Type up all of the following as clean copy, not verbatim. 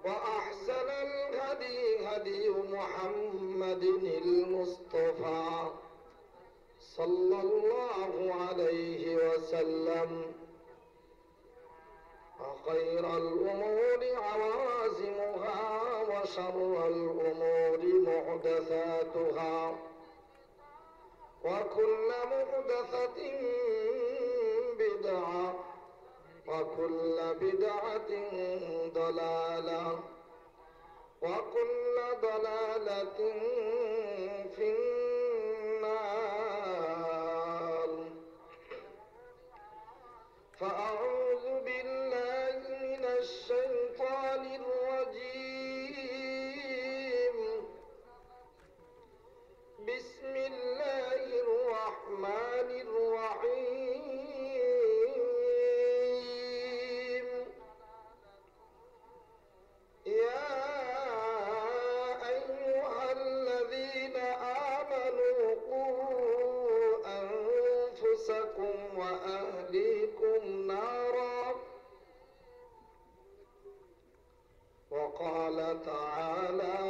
وأحسن الهدي هدي محمد المصطفى صلى الله عليه وسلم وخير الأمور عوازمها وشر الأمور محدثاتها وكل محدثة بدعة وكل بدعة ضلالة وكل ضلالة في النار. فأعوذ بالله من الشيطان الرجيم. بسم الله الرحمن الرحيم. يا أيها الذين آمنوا قوا أنفسكم وأهليكم نارا. وقال تعالى: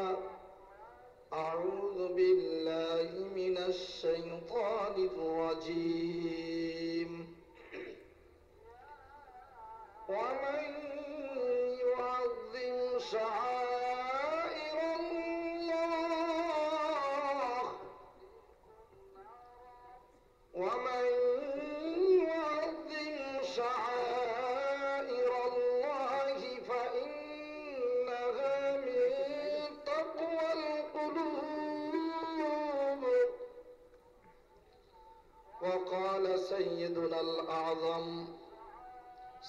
أعوذ بالله من الشيطان الرجيم. ومن يعظم شعائر الله ومن يعظم شعائر الله فإنها من تقوى القلوب. وقال سيدنا الأعظم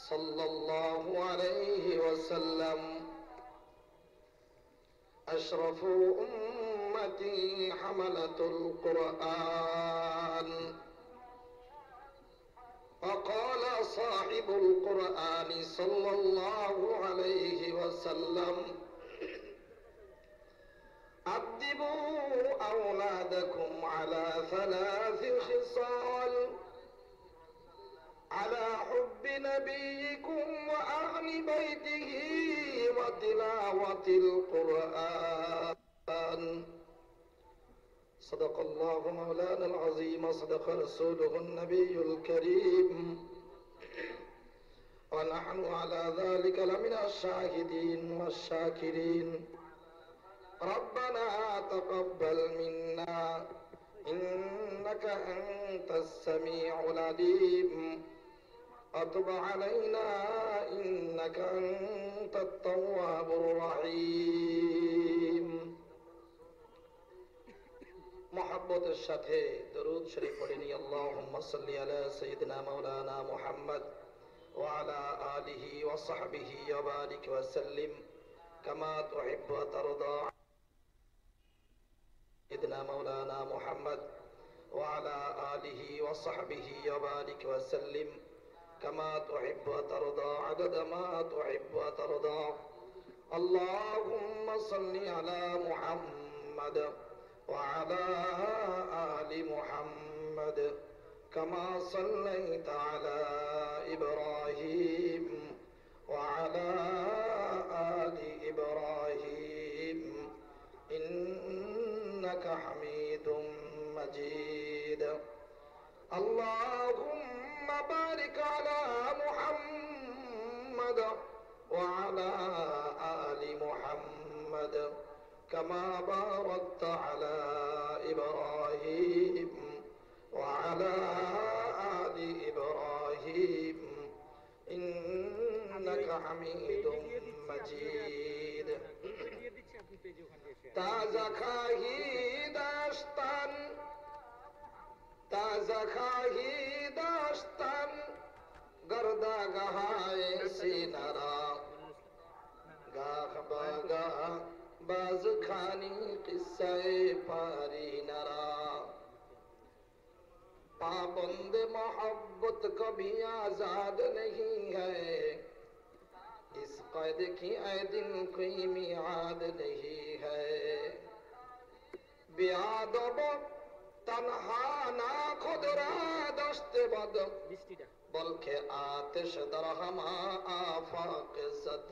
صلى الله عليه وسلم: أشرف أمتي حملة القرآن. وقال صاحب القرآن صلى الله عليه وسلم: أدبوا أولادكم على 3 خصال: على حب نبيكم وأهل بيته وتلاوة القرآن. صدق الله مولانا العظيم وصدق رسوله النبي الكريم ونحن على ذلك لمن الشاهدين والشاكرين. ربنا تقبل منا إنك أنت السميع العليم وتب علينا إنك أنت التواب الرحيم. محبة সাথে দরুদ শরীফ পড়ে নি। اللهم صل على سيدنا مولانا محمد وعلى آله وصحبه وبارك وسلم كما تحب وترضى. سيدنا مولانا محمد وعلى آله وصحبه وبارك وسلم كما تحب وترضى عدد ما تحب وترضى. اللهم صل على محمد وعلى آل محمد كما صليت على إبراهيم وعلى آل إبراهيم إنك حميد مجيد. اللهم بارك على محمد وعلى آل محمد كما باركت على إبراهيم وعلى آل إبراهيم إنك حميد مجيد. تازه خواهی داشتن गर्दा गहाए सीनारा गाह बागा बाज खानी किस्साए पारी नरा पाबंद मोहब्बत कभी आजाद नहीं है इस कैद की ऐ दिन कोई मियाद नहीं है बियादब तन्हा ना खुदरा दस्त बद बल्कि आतिश दरहमा आफाक सद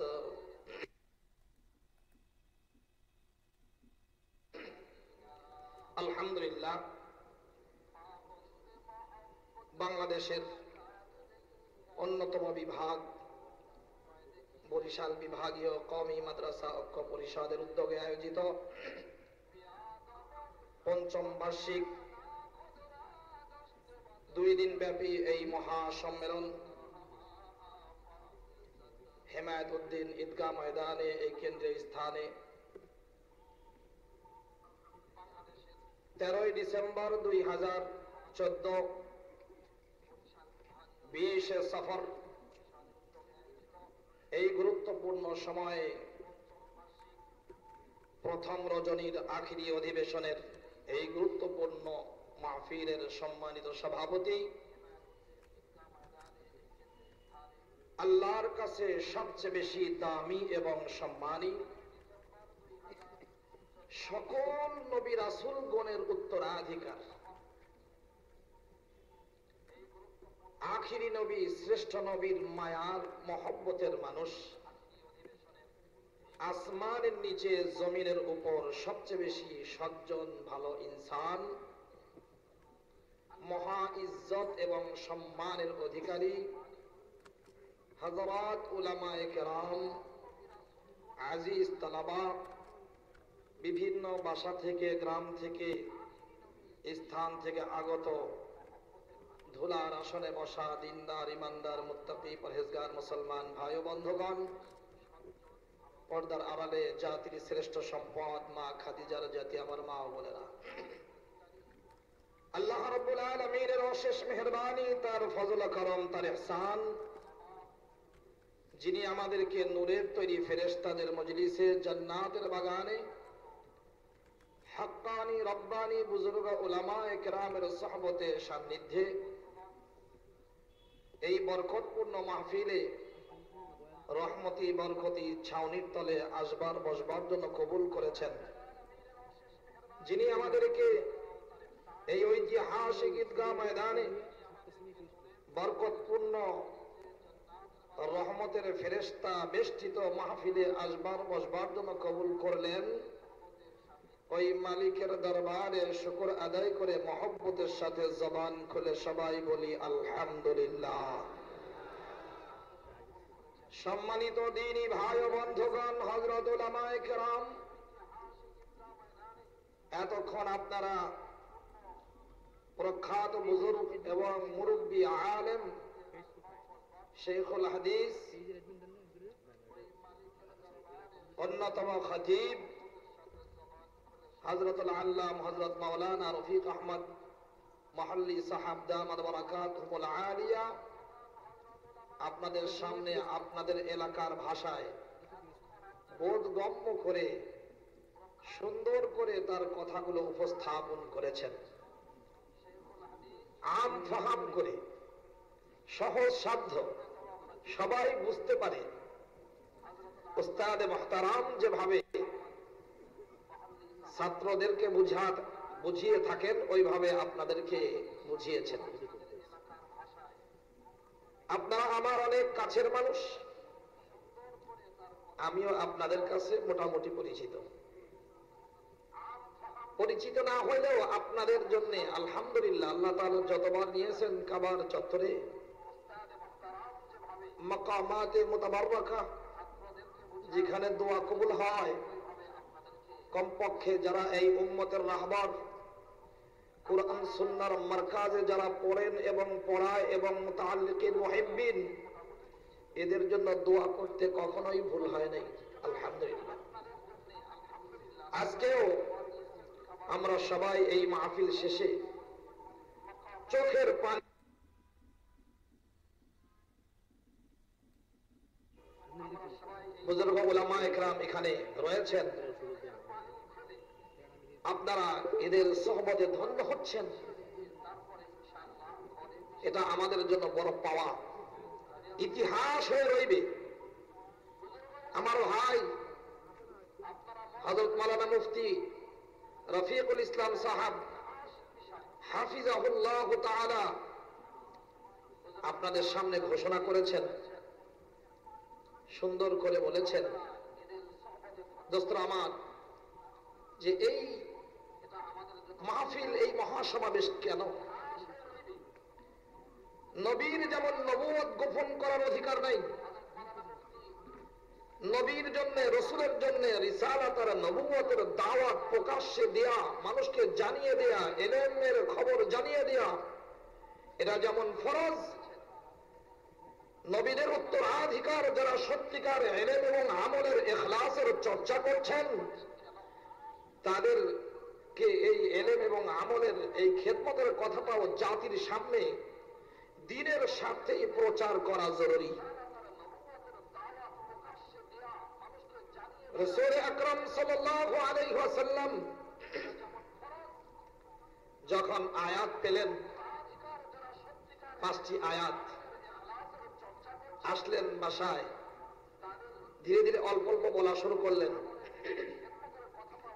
আলহামদুলিল্লাহ বাংলাদেশের অন্যতম বিভাগ বরিশাল বিভাগীয় কওমি মাদ্রাসা ঐক্য পরিষদের উদ্যোগে আয়োজিত পঞ্চম বার্ষিক 2 দিন ব্যাপী এই মহা সম্মেলন হেমায়েতউদ্দিন ঈদগাহ ময়দানে এই কেন্দ্রীয় স্থানে 13 ডিসেম্বর 2014 20 সফর এই গুরুত্বপূর্ণ সময়ে প্রথম রজনীর আখিরি অধিবেশনের এই গুরুত্বপূর্ণ মাহফিলের সম্মানিত সভাপতি আল্লাহর কাছে সবচেয়ে বেশি দামি এবং সম্মানী সকল নবী রাসূলগণের উত্তরাধিকার আখিরি নবী শ্রেষ্ঠ নবীর মায়ার মহব্বতের মানুষ আসমানের নিচে জমিনের উপর সবচেয়ে বেশি সজ্জন ভালো ইনসান মহা ইজ্জত এবং সম্মানের অধিকারী হযরত উলামায়ে কেরাম আজিজ তালাবা বিভিন্ন বাসা থেকে গ্রাম থেকে স্থান থেকে আগত ধুলার আসনে বসা দিনদার ইমানদার মুত্তাকি পরহেজগার মুসলমান ভাই ও বন্ধুগণ পর্দার আড়ালে জাতির শ্রেষ্ঠ সম্পদ মা খাদিজার জাতি আমার মা ও বোনেরা আল্লাহ রাব্বুল আলামিনের অশেষ মেহেরবানি তার ফজল করম তার ইহসান যিনি আমাদেরকে নূরের তৈরি ফেরেশতাদের মজলিসে জান্নাতের বাগানে হক্কানি রব্বানি বুজুর্গ উলামায়ে কেরামের সুহবতে সান্নিধ্যে এই বরকতপূর্ণ মাহফিলে রহমতি বরকতি ছাউনির তলে আসবার বসবার জন্য কবুল করেছেন যিনি আমাদেরকে এই ঐতিহাসিক ঈদগাহ ময়দানে বরকতপূর্ণ রহমতের ফেরেশতা বেষ্টিত মাহফিলে আসবার বসবার জন্য কবুল করলেন ওই মালিকের দরবারে শুকর আদায় করে মহব্বতের সাথে জবান খুলে সবাই বলি আলহামদুলিল্লাহ। সম্মানিত দ্বীনী ভাই ও বন্ধুগণ, হযরত উলামায়ে কেরাম, এতক্ষণ আপনারা প্রখ্যাত বুজুর্গ এবং মুরব্বী আলেম শেখুল হাদিস অন্যতম খতিব হযরতুল আল্লাম হযরত মাওলানা রফিক আহমদ মহল্লি সাহাব দামাত বারাকাতুহুল আলিয়া আপনাদের সামনে আপনাদের এলাকার ভাষায় বোধগম্য করে সুন্দর করে তার কথাগুলো উপস্থাপন করেছেন, আম ফাহাম করে সহজ সাধ্য সবাই বুঝতে পারে। উস্তাদে মুহতারাম যেভাবে ছাত্রদেরকে বুঝিয়ে থাকেন ওইভাবে আপনাদেরকে বুঝিয়েছেন। আপনারা আমার অনেক কাছের মানুষ, আমিও আপনাদের কাছে মোটামুটি পরিচিত না হইলেও আপনাদের জন্য আলহামদুলিল্লাহ আল্লাহ তাআলা যতবার নিয়েছেন কাবার চত্বরে মাকামাতে মুতাবাররাকা, যেখানে দোয়া কবুল হয়, কমপক্ষে যারা এই উম্মতের রাহবার কুরআন সুন্নাহর মারকাজে যারা পড়েন এবং পড়ায় এবং মুতাআল্লিকিন মুহিব্বিন, এদের জন্য দোয়া করতে কখনোই ভুল হয় নাই। আলহামদুলিল্লাহ। আজকেও আমরা সবাই এই মাহফিল শেষে চোখের পানি কিরাম এখানে রয়েছেন, আপনারা এদের সোহবতে ধন্য হচ্ছেন, এটা আমাদের জন্য বড় পাওয়া, ইতিহাস হয়ে রইবে। আমার ভাই হযরত মাওলানা মুফতি রফিকুল ইসলাম সাহাব হাফিজাহুল্লাহ তাআলা আপনাদের সামনে ঘোষণা করেছেন, সুন্দর করে বলেছেন দোস্তরা আমার, যে এই মাহফিল, এই মহাসমাবেশ কেন? নবীর যেমন নবুয়ত গোপন করার অধিকার নাই, নবীর জন্য, রসুলের জন্য রিসালাত আর নবুয়তের দাওয়াত প্রকাশ্যে দেয়া, মানুষকে জানিয়ে দেয়া, ইলমের খবর জানিয়ে দেয়া, এটা যেমন ফরজ, নবীদের উত্তরাধিকার যারা সত্যিকার ইলম এবং আমলের ইখলাসের চর্চা করছেন, তাদেরকে এই ইলম এবং আমলের এই খেদমতের কথাটাও জাতির সামনে দ্বীনের স্বার্থে প্রচার করা জরুরি। রাসূল আকরাম সাল্লাল্লাহু আলাইহি ওয়াসাল্লাম যখন আয়াত পেলেন, 5টি আয়াত, আসলেন বাসায়, ধীরে ধীরে অল্প অল্প বলা শুরু করলেন।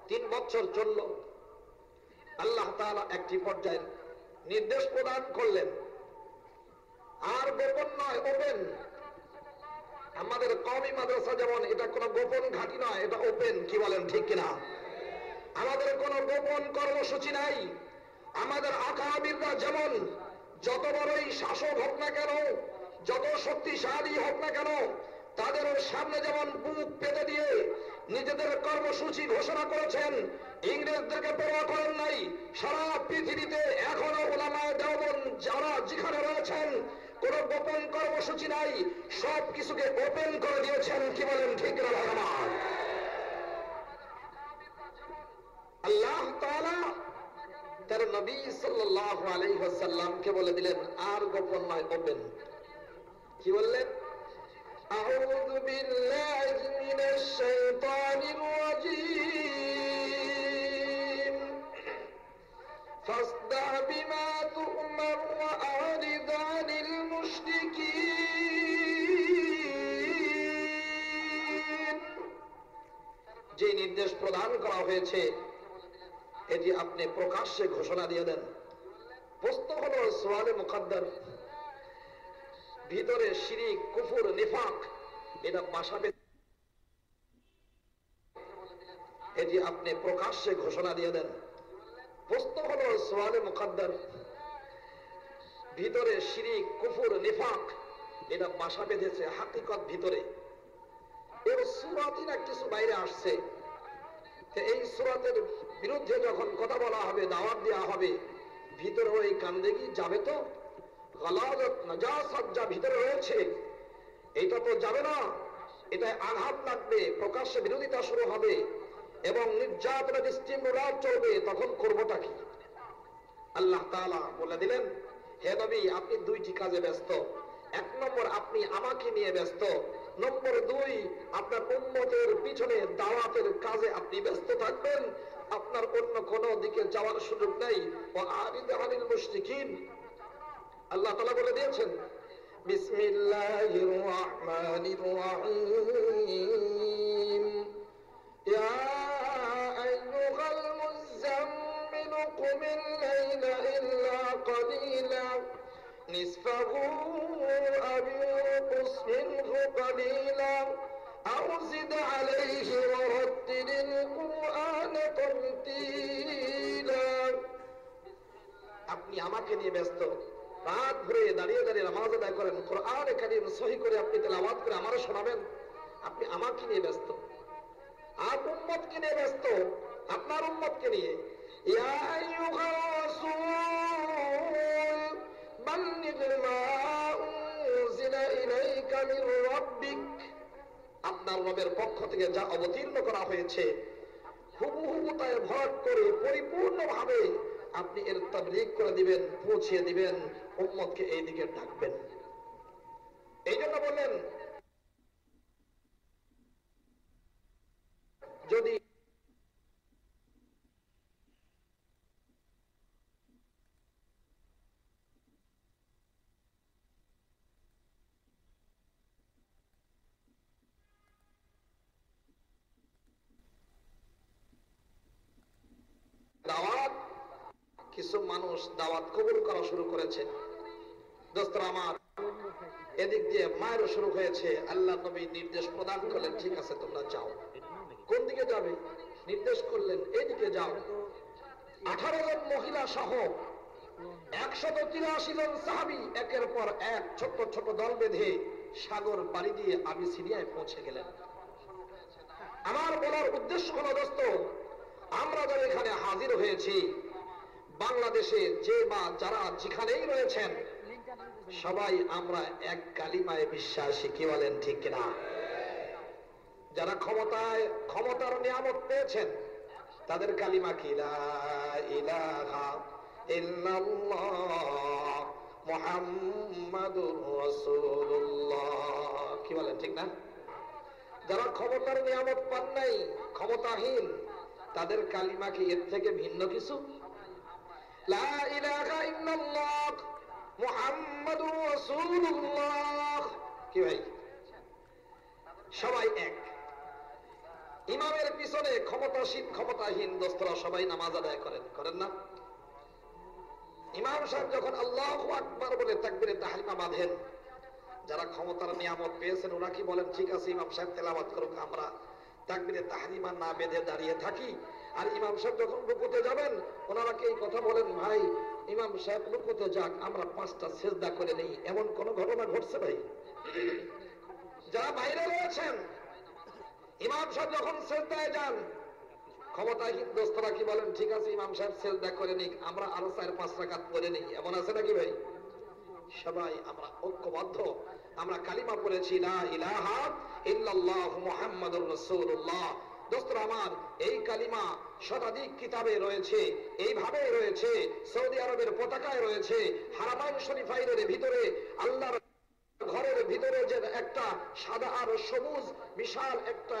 3 বছর চলল, আল্লাহ তাআলা একটি পর্যায়ে নির্দেশ প্রদান করলেন, আর গোপন নয়, ওপেন। আমাদের কওমি মাদ্রাসা যেমন এটা কোনো গোপন ঘাঁটি নয়, এটা ওপেন, কি বলেন ঠিক কিনা? আমাদের কোনো গোপন কর্মসূচি নাই। আমাদের আকাবিররা যেমন যত বড়ই শাসক হোক না কেন, যত শক্তিশালী হোক না কেন, তাদের সামনে যেমন বুক পেতে দিয়ে নিজেদের কর্মসূচি ঘোষণা করেছেন, ইংরেজদেরকে পরোয়া করেন নাই। সারা পৃথিবীতে এখনো উলামায়ে দেওবন্দ যারা যেখানে রয়েছেন, কোন গোপন কর্মসূচি নাই, সব কিছুকে ওপেন করে দিয়েছেন, কি বলেন ঠিক না ভাই আমার? আল্লাহ তাআলা তার নবী সাল্লাল্লাহু আলাইহি ওয়াসাল্লামকে বলে দিলেন, আর গোপন নয়, ওপেন। কি বললেন? আউযু বিল্লাহি মিনাশ শাইতানির রাজীম ফাসদা বিমা তু'মার ওয়া আরিদ আনিল মুশরিকিন। যে নির্দেশ প্রদান করা হয়েছে এটি আপনি প্রকাশ্যে ঘোষণা দিয়ে দেন। প্রশ্ন হলো সোয়ালে মুকাদ্দার, ভিতরে শিরিক, কুফর, নিফাক এটা বাসা বেঁধে, এটি আপনি প্রকাশ্যে ঘোষণা দিয়ে দেন। প্রশ্ন হলো সোয়ালে মুকাদ্দার, ভিতরে শিরিক, কুফর, নিফাক এটা বাসা বেঁধেছে হাকিকত ভিতরে। এর সূরাতই না কিছু বাইরে আসছে, এই সূরাতের বিরুদ্ধে যখন কথা বলা হবে, দাওয়াত দেওয়া হবে, ভিতরে ওই কান্দেগি যাবে তো? গালাজত, নাজাসাত যা ভিতরে রয়েছে এটা তো যাবে না, এটায় আঘাত লাগবে, প্রকাশ্যে বিরোধিতা শুরু হবে এবং নির্যাতনের স্টিমুলার চলবে, তখন করবোটা কি? আল্লাহ তাআলা বলে দিলেন, হে নবী, আপনি 2টি কাজে ব্যস্ত। 1 নম্বর, আপনি আমাকে নিয়ে ব্যস্ত। নম্বর 2, আপনার উম্মতের পিছনে দাওয়াতের কাজে আপনি ব্যস্ত থাকবেন, আপনার অন্য কোনো দিকে যাওয়ার সুযোগ নেই। ওয়া আরিদ আনিল মুশরিকিন, আল্লাহ তাআলা বলে দিয়েছেন, বিসমিল্লাহির রহমানির রহিম, ইয়া আইয়ুহাল মুযাম্মিলু কুমিল লাইলা ইল্লা কালিলা নিসফাহু আও ইনকুস মিনহু কালিলা আও জিদ আলাইহি ওয়া রাত্তিলিল কুরআনা তারতীলা। আপনি আমাকে নিয়ে ব্যস্ত, রাত ভরে দাঁড়িয়ে দাঁড়িয়ে নামাজ আদায় করেন, কোরআন কারীম সহি করে আপনি তেলাওয়াত করে আমারও শোনাবেন, আপনি আমাকে নিয়ে ব্যস্ত। আর উম্মতকে নিয়ে ব্যস্ত, আপনার উম্মতকে নিয়ে। ইয়া আইয়ুহার রাসূল বাল্লিগ মা উনজিলা ইলাইকা মির রাব্বিক, আপনার রবের পক্ষ থেকে যা অবতীর্ণ করা হয়েছে হুবহু তাই ভর করে পরিপূর্ণভাবে আপনি এর তাবলীগ করে দিবেন, পৌঁছিয়ে দিবেন, উম্মতকে এই দিকে ডাকবেন। এই জন্য বললেন যদি দাওয়াত, কিছু মানুষ দাওয়াত কবুল করা শুরু করেছে। দোস্তরা আমার, এদিক দিয়ে মায়েরও শুরু হয়েছে। আল্লাহ নবী নির্দেশ প্রদান করলেন, ঠিক আছে তোমরা যাও। কোন দিকে যাবে? নির্দেশ করলেন এইদিকে যাও। 18 জন মহিলা সহ 183 জন সাহাবী একের পর এক ছোট ছোট দল বেঁধে সাগর পাড়ি দিয়ে আবিসিনিয়ায় পৌঁছে গেলেন। আমার বলার উদ্দেশ্য হলো দোস্ত, আমরা যারা এখানে হাজির হয়েছি, বাংলাদেশে যে বা যারা যেখানেই রয়েছেন, সবাই আমরা এক কালিমায় বিশ্বাসী। কি বলেন ঠিক কিনা? যারা ক্ষমতার নিয়ামত পেয়েছেন তাদের কালিমা কি? লা ইলাহা ইল্লাল্লাহ মুহাম্মাদুর রাসূলুল্লাহ। কি বলেন ঠিক না? যারা ক্ষমতার নিয়ামত পান নাই, ক্ষমতাহীন, তাদের কালিমা কি এর থেকে ভিন্ন কিছু? লা ইলাহা ইল্লাল্লাহ মুহাম্মাদুর রাসূলুল্লাহ। কি ভাই, সবাই এক। ইমামের পিছনে ক্ষমতাসীন ক্ষমতাহীন দোস্তরা সবাই নামাজ আদায় করেন না? ইমাম সাহেব যখন আল্লাহু আকবার বলে তাকবীরে তাহরিমা বাঁধেন, যারা ক্ষমতার নিয়ামত পেয়েছেন ওরা কি বলেন, ঠিক আছে ইমাম সাহেব তেলাওয়াত করুক, আমরা তাকবীরে তাহরিমা না বেঁধে দাঁড়িয়ে থাকি? আর ইমাম সাহেব যখন রুকুতে যাবেন, ওনারা কি এই কথা বলেন, ভাই ইমাম সাহেব রুকুতে যাক, আমরা 5টা সিজদা করে নেই? এমন কোন ঘটনা ঘটছে ভাই? যারা বাইরে রয়েছেন, ইমাম সাহেব যখন সিজদায় যান, ক্ষমতাহীন দোস্তরা কি বলেন, ঠিক আছে ইমাম সাহেব সিজদা করে নিক, আমরা আরো 4-5 রাকাত পড়ে নেই? এমন আছে নাকি ভাই? সবাই আমরা ঐক্যবদ্ধ, আমরা কালিমা পড়েছি লা ইলাহা ইল্লাল্লাহ মুহাম্মাদুর রাসূলুল্লাহ। দোস্তরা আমার, এই কালিমা শতাধিক কিতাবে রয়েছে, এইভাবে রয়েছে, সৌদি আরবের পতাকায় রয়েছে, হারামাইন শরীফাইনের ভিতরে আল্লাহর ঘরের ভিতরে যে একটা সাদা আর সবুজ বিশাল একটা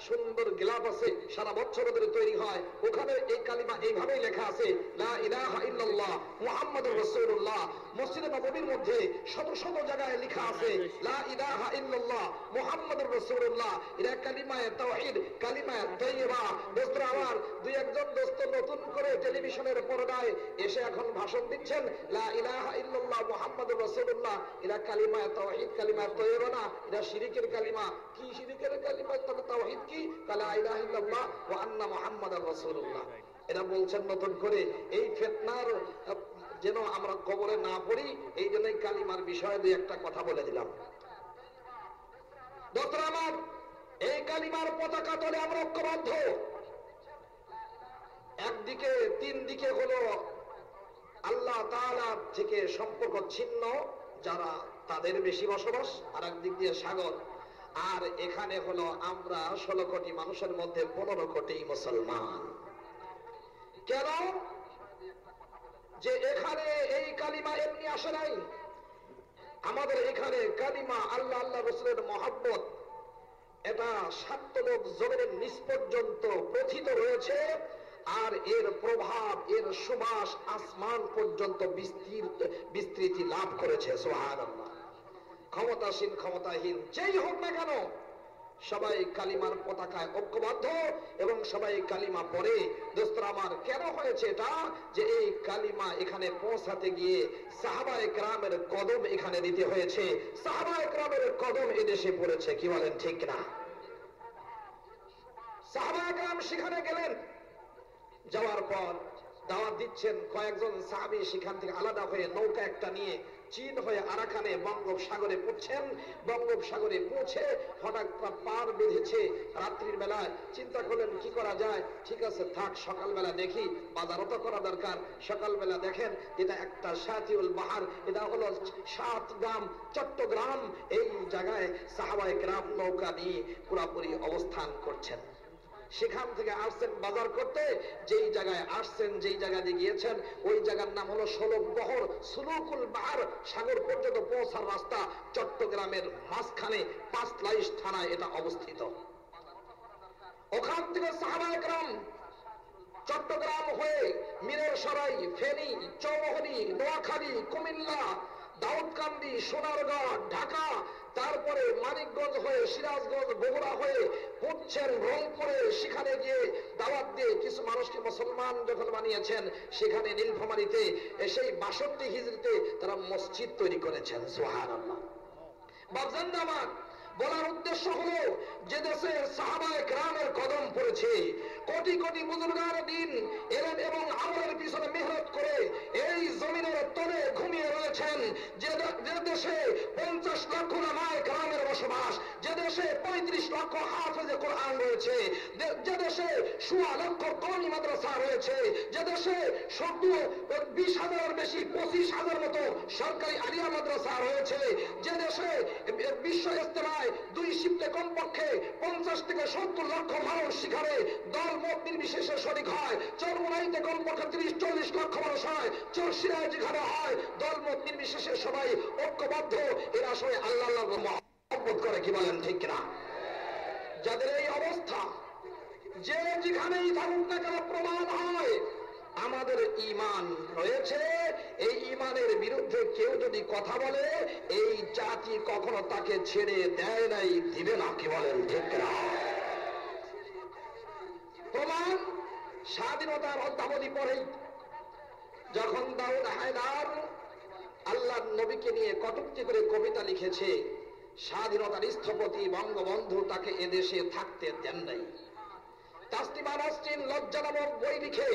সুন্দর গ্লাব আছে, সারা বছর ধরে তৈরি হয়, ওখানে এই কালিমা এইভাবেই লেখা আছে লা ইলাহা ইল্লাল্লাহ মুহাম্মাদুর রাসূলুল্লাহ। মসজিদে নববীর মধ্যে শত শত জায়গায় লেখা আছে লা ইলাহা ইল্লাল্লাহ মুহাম্মাদুর রাসূলুল্লাহ। এটা কালিমায়ে তাওহীদ, কালিমায়ে তাইয়্যিবা। দোস্তরা আমার, দুই একজন দোস্ত নতুন করে টেলিভিশনের পর্দায় এসে এখন ভাষণ দিচ্ছেন লা ইলাহা ইল্লাল্লাহ মুহাম্মাদুর রাসূলুল্লাহ। এটা কালিমায়ে তাওহীদ, কালিমায়ে তাইয়্যিবা না, এটা শিরকের কালিমা। কি শিরকের কালিমা? তবে তাওহীদ কি? লা ইলাহা ইল্লাল্লাহ ওয়া আন্না মুহাম্মাদার রাসূলুল্লাহ। এটা বলছেন নতুন করে। এই ফিতনার যেন আমরা কবরে না পড়ি, এই জন্যই কালিমার বিষয়ে দুই একটা কথা বলে দিলাম। দোস্তরা আমার, এই কালিমার পতাকা তলে আমরা ঐক্যবদ্ধ। একদিকে 3 দিকে হলো আল্লাহ তাআলা থেকে সম্পর্ক ছিন্ন যারা, তাদের বেশি বসবাস, আর একদিক দিয়ে সাগর। আর এখানে হলো আমরা 16 কোটি মানুষের মধ্যে 15 কোটি মুসলমান। কেন? যে এখানে এই কালিমা এমনি আসে নাই। আমাদের এখানে কালিমা আল্লাহ আল্লাহ রাসূলের মহব্বত, এটা সাত্যলোক জমিনের নিচ পর্যন্ত প্রথিত রয়েছে, আর এর প্রভাব, এর সুবাস আসমান পর্যন্ত বিস্তৃতি লাভ করেছে। সুবহানাল্লাহ। ক্ষমতাসীন ক্ষমতাহীন যেই হোক না কেন, সবাই কালিমার পতাকায় ঐক্যবদ্ধ এবং সবাই কালিমা পড়ে। দোস্তরা আমার, কেন হয়েছে এটা? যে এই কালিমা এখানে পৌঁছাতে গিয়ে সাহাবায়ে কেরামের কদম এখানে দিতে হয়েছে। সাহাবায়ে কেরামের কদম এদেশে পড়েছে। কি বলেন ঠিক না? সাহাবায়ে কেরাম সেখানে গেলেন, যাওয়ার পর দাওয়াত দিচ্ছেন। কয়েকজন সাহাবী সেখান থেকে আলাদা হয়ে নৌকা একটা নিয়ে চীন হয়ে আরাকানে বঙ্গোপসাগরে পড়ছেন। বঙ্গোপসাগরে পৌঁছে হঠাৎ পার বেঁধেছে রাত্রির বেলায়। চিন্তা করলেন কি করা যায়, ঠিক আছে থাক, সকালবেলা দেখি, বাজারও তো করা দরকার। সকালবেলা দেখেন এটা একটা সাতিউল বাহার, এটা হলো 7 গ্রাম চট্টগ্রাম। এই জায়গায় সাহাবায়ে কেরাম নৌকা নিয়ে পুরাপুরি অবস্থান করছেন। সেখান থেকে আসছেন বাজার করতে। যেই জায়গায় আসছেন, যেই জায়গা দিয়ে গিয়েছেন, ওই জায়গার নাম হলো ষোলক বহর, সুলুকুল বাহার, সাগর পর্যন্ত পৌঁছার রাস্তা। চট্টগ্রামের মাঝখানে 5 লাইশ থানায় এটা অবস্থিত। ওখান থেকে সাহাবায়ে কেরাম চট্টগ্রাম হয়ে মিরসরাই, ফেনী, চৌমুহনী, নোয়াখালী, কুমিল্লা, দাউদকান্দি, সোনারগাঁ, ঢাকা, তারপরে মানিকগঞ্জ হয়ে সিরাজগঞ্জ, বগুড়া হয়ে পড়ছেন রংপুরে, সেখানে গিয়ে দাওয়াত দিয়ে কিছু মানুষকে মুসলমান যখন বানিয়েছেন, সেখানে নীলফামারীতে সেই ৬২ হিজরিতে তারা মসজিদ তৈরি করেছেন। সুবহানাল্লাহ। বাপজান আমার বলার উদ্দেশ্য হলো, যে দেশে সাহাবায়ে কেরামের কদম পড়েছে, কোটি কোটি বুজুর্গার দিন এলেম এবং আমলের পিছনে মেহনত করে এই জমিনের তলে ঘুমিয়ে রয়েছেন, যে দেশে ৫০ লক্ষ উলামায়ে কেরামের বসবাস, যে দেশে ৩৫ লক্ষ হাফেজে কোরআন রয়েছে, যে দেশে ১৬ লক্ষ কওমি মাদ্রাসা রয়েছে, যে দেশে ২০,০০০ বেশি ২৫,০০০ মতো সরকারি আলিয়া মাদ্রাসা রয়েছে, যে দেশে বিশ্ব ইজতেমায় ২ শিফটে কমপক্ষে ৫০ থেকে ৭০ লক্ষ মানুষ সেখানে দল মত নির্বিশেষে শরীক হয়, চরমোনাইতে কমপক্ষে ৩০-৪০ লক্ষ মানুষ হয়, চরসিরায় যেখানে হয় দল মত নির্বিশেষে সবাই ঐক্যবদ্ধ, এরা সবাই আল্লাহ মহব্বত করে। কি বলেন ঠিক কিনা? যাদের এই অবস্থা, যে যেখানেই থাকুক না কেন, প্রমাণ হয় আমাদের ঈমান রয়েছে। এই ঈমানের বিরুদ্ধে কেউ যদি কথা বলে, এই জাতি কখনো তাকে ছেড়ে দেয় নাই, দিবে না। কি বলেন ঠিক না? প্রমাণ স্বাধীনতার অদ্যাবধি পরেই যখন দাউদ হায়দার আল্লাহর নবীকে নিয়ে কটূক্তি করে কবিতা লিখেছে, স্বাধীনতার স্থপতি বঙ্গবন্ধু তাকে এদেশে থাকতে দেন নাই। তাসলিমা নাসরিন লজ্জা নামক বই লিখে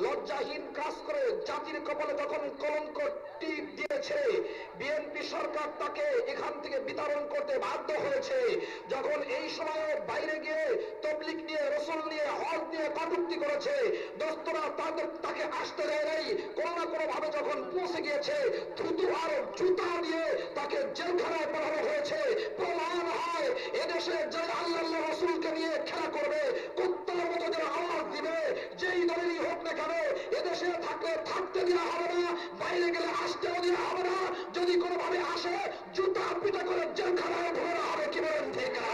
লজ্জাহীন কাজ করে জাতির কপালে যখন কলঙ্ক টিপ দিয়েছে, বিএনপি সরকার তাকে এখান থেকে বিতরণ করতে বাধ্য হয়েছে। যখন এই সময়ে বাইরে গিয়ে তবলিগ নিয়ে, রসুল নিয়ে, হজ নিয়ে কটূক্তি করেছে, দোস্তরা তাকে আসতে দেয় নাই, কোনো না কোনো ভাবে যখন পৌঁছে গিয়েছে, থুতু আর জুতা দিয়ে তাকে জেলখানায় পাঠানো হয়েছে। প্রমাণ হয় এদেশে যে আল্লাহ রসুলকে নিয়ে খেলা করবে, কুত্তার মতো যারা আওয়াজ দিবে, যেই দলেরই হোক না কেন, এদেশে থাকলে থাকতে দেওয়া হবে না, বাইরে গেলে আসতেও দেওয়া হবে না, যদি কোনোভাবে আসে জুতা পিটা করে জেলখানায় ভরা হবে। কি বলেন ঠিক না?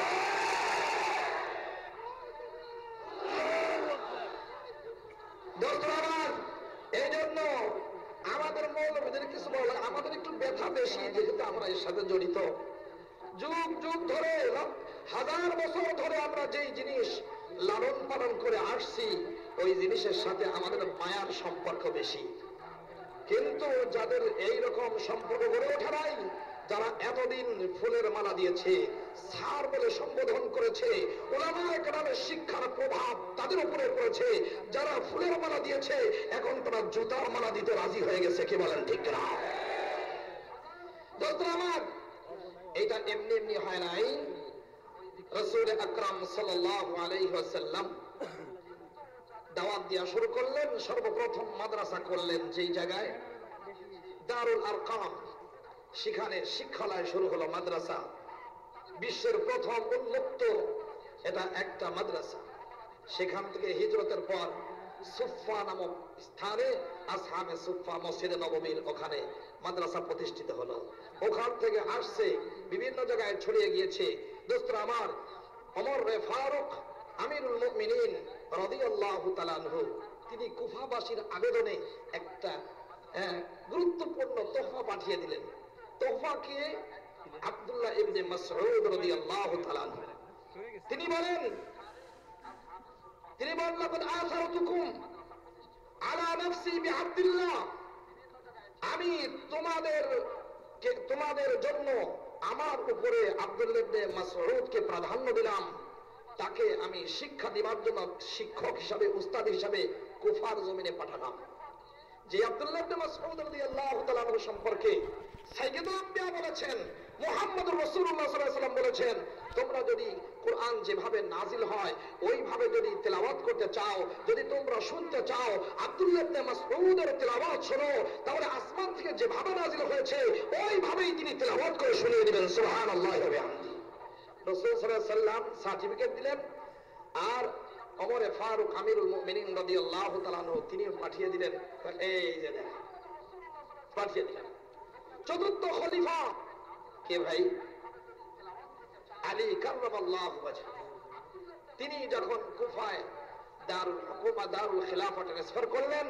এই জন্য আমাদের মৌলবীদের কিছু বলা, আমাদের একটু ব্যথা বেশি, যেহেতু আমরা এর সাথে জড়িত। যুগ যুগ ধরে, 1000 বছর ধরে আমরা যেই জিনিস লালন পালন করে আসছি, ওই জিনিসের সাথে আমাদের মায়ার সম্পর্ক বেশি। কিন্তু যাদের এই রকম সম্পর্ক গড়ে ওঠে নাই, যারা এতদিন ফুলের মালা দিয়েছে, স্যার বলে সম্বোধন করেছে, উলামায়ে কেরামের শিক্ষার প্রভাব তাদের উপরে পড়েছে, যারা ফুলের মালা দিয়েছে, এখন তারা জুতার মালা দিতে রাজি হয়ে গেছে। কি বলেন ঠিক না? দোস্তরা আমার, এটা এমনি এমনি হয় নাই। রাসূল আকরাম সাল্লাল্লাহু আলাইহি ওয়াসাল্লাম দাওয়াত দেওয়া শুরু করলেন। সর্বপ্রথম মাদ্রাসা করলেন যেই জায়গায়, দারুল আরকাম, সেখানে শিক্ষালয় শুরু হলো, মাদ্রাসা। বিশ্বের প্রথম উন্মুক্ত এটা একটা মাদ্রাসা। সেখান থেকে হিজরতের পর সুফা নামক স্থানে, আসহাবে সুফা মসজিদে নববীর ওখানে মাদ্রাসা প্রতিষ্ঠিত হলো। ওখান থেকে আসছে, বিভিন্ন জায়গায় ছড়িয়ে গিয়েছে। দোস্তরা আমার, ওমর ফারুক আমিরুল মুমিনিন রাদিয়াল্লাহু তাআলা আনহু, তিনি কুফাবাসীর আবেদনে একটা গুরুত্বপূর্ণ তোহফা পাঠিয়ে দিলেন। তোহফাকে আব্দুল্লাহ ইবনে মাসউদ রাদিয়াল্লাহু তাআলা আনহু তিনি বলেন, লাকাদ আসারতুকুম আলা নাফসি বিআব্দিল্লাহ, আমি তোমাদের জন্য আমার উপরে আব্দুল্লাহ ইবনে মাসউদকে প্রাধান্য দিলাম। তাকে আমি শিক্ষা দেওয়ার জন্য শিক্ষক হিসাবে, উস্তাদ হিসাবে কুফার জমিনে পাঠালাম। যে আব্দুল্লাহ ইবনে মাসউদ রাদিয়াল্লাহু তাআলা আনহু সম্পর্কে সাইয়্যিদুল আম্বিয়া বলেছেন, মুহাম্মদুর রাসূলুল্লাহ সাল্লাল্লাহু আলাইহি ওয়াসাল্লাম বলেছেন, তোমরা যদি কোরআন যেভাবে নাজিল হয় ওইভাবে যদি তেলাওয়াত করতে চাও, যদি তোমরা শুনতে চাও, আব্দুল্লাহ ইবনে মাসউদের তেলাওয়াত শোনো, তাহলে আসমান থেকে যেভাবে নাজিল হয়েছে ওইভাবেই তিনি তেলাওয়াত করে শুনিয়ে দিবেন। সুবহানাল্লাহি ওয়া বিহামদিহি। রাসূল সাল্লাল্লাহু আলাইহি ওয়াসাল্লাম সার্টিফিকেট দিলেন, আর ওমর ফারুক আমিরুল মুমিনিন রাদিয়াল্লাহু তাআলা আনহু তিনি পাঠিয়ে দিলেন। এই যে দেখেন, পাঠিয়ে দিলেন। চতুর্থ খলিফা কে ভাই? আলী কাররামাল্লাহু ওয়াজহু। তিনি যখন কুফায় দারুল হুকুমা দারুল খিলাফা ট্রান্সফার করলেন,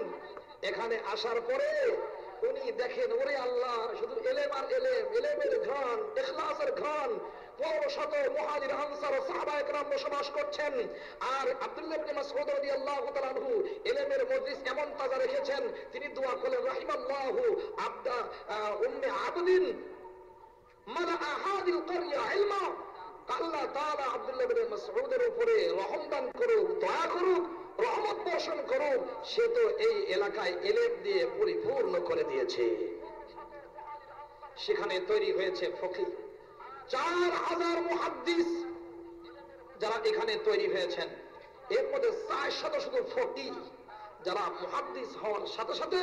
এখানে আসার পরে উনি দেখেন ওরে আল্লাহ, শুধু এলেম আর এলেম, এলেমের ঘ্রাণ, ইখলাসের ঘ্রাণ, 1500 মুহাজির আনসার ও সাহাবায়ে কেরাম বসবাস করছেন। আর আব্দুল্লাহ ইবনে মাসউদ রাদিয়াল্লাহু তাআলা আনহু এলেমের মজলিস এমন তাজা রেখেছেন, তিনি দোয়া করলেন রাহিমাল্লাহু আবদা উম্মে আবদিন মালা আহাদিল ক্বরিয়া ইলমা। আল্লাহ তাআলা আব্দুল্লাহ ইবনে মাসউদের উপরে রহম দান করুক, দয়া করুক, রহমত বর্ষণ করুক। সে তো এই এলাকায় এলেম দিয়ে পরিপূর্ণ করে দিয়েছে। সেখানে তৈরি হয়েছে ফকিহ, 4000 মুহাদ্দিস যারা এখানে তৈরি হয়েছেন। এর মধ্যে 400 শুধু ফকিহ, যারা মুহাদ্দিস হওয়ার সাথে সাথে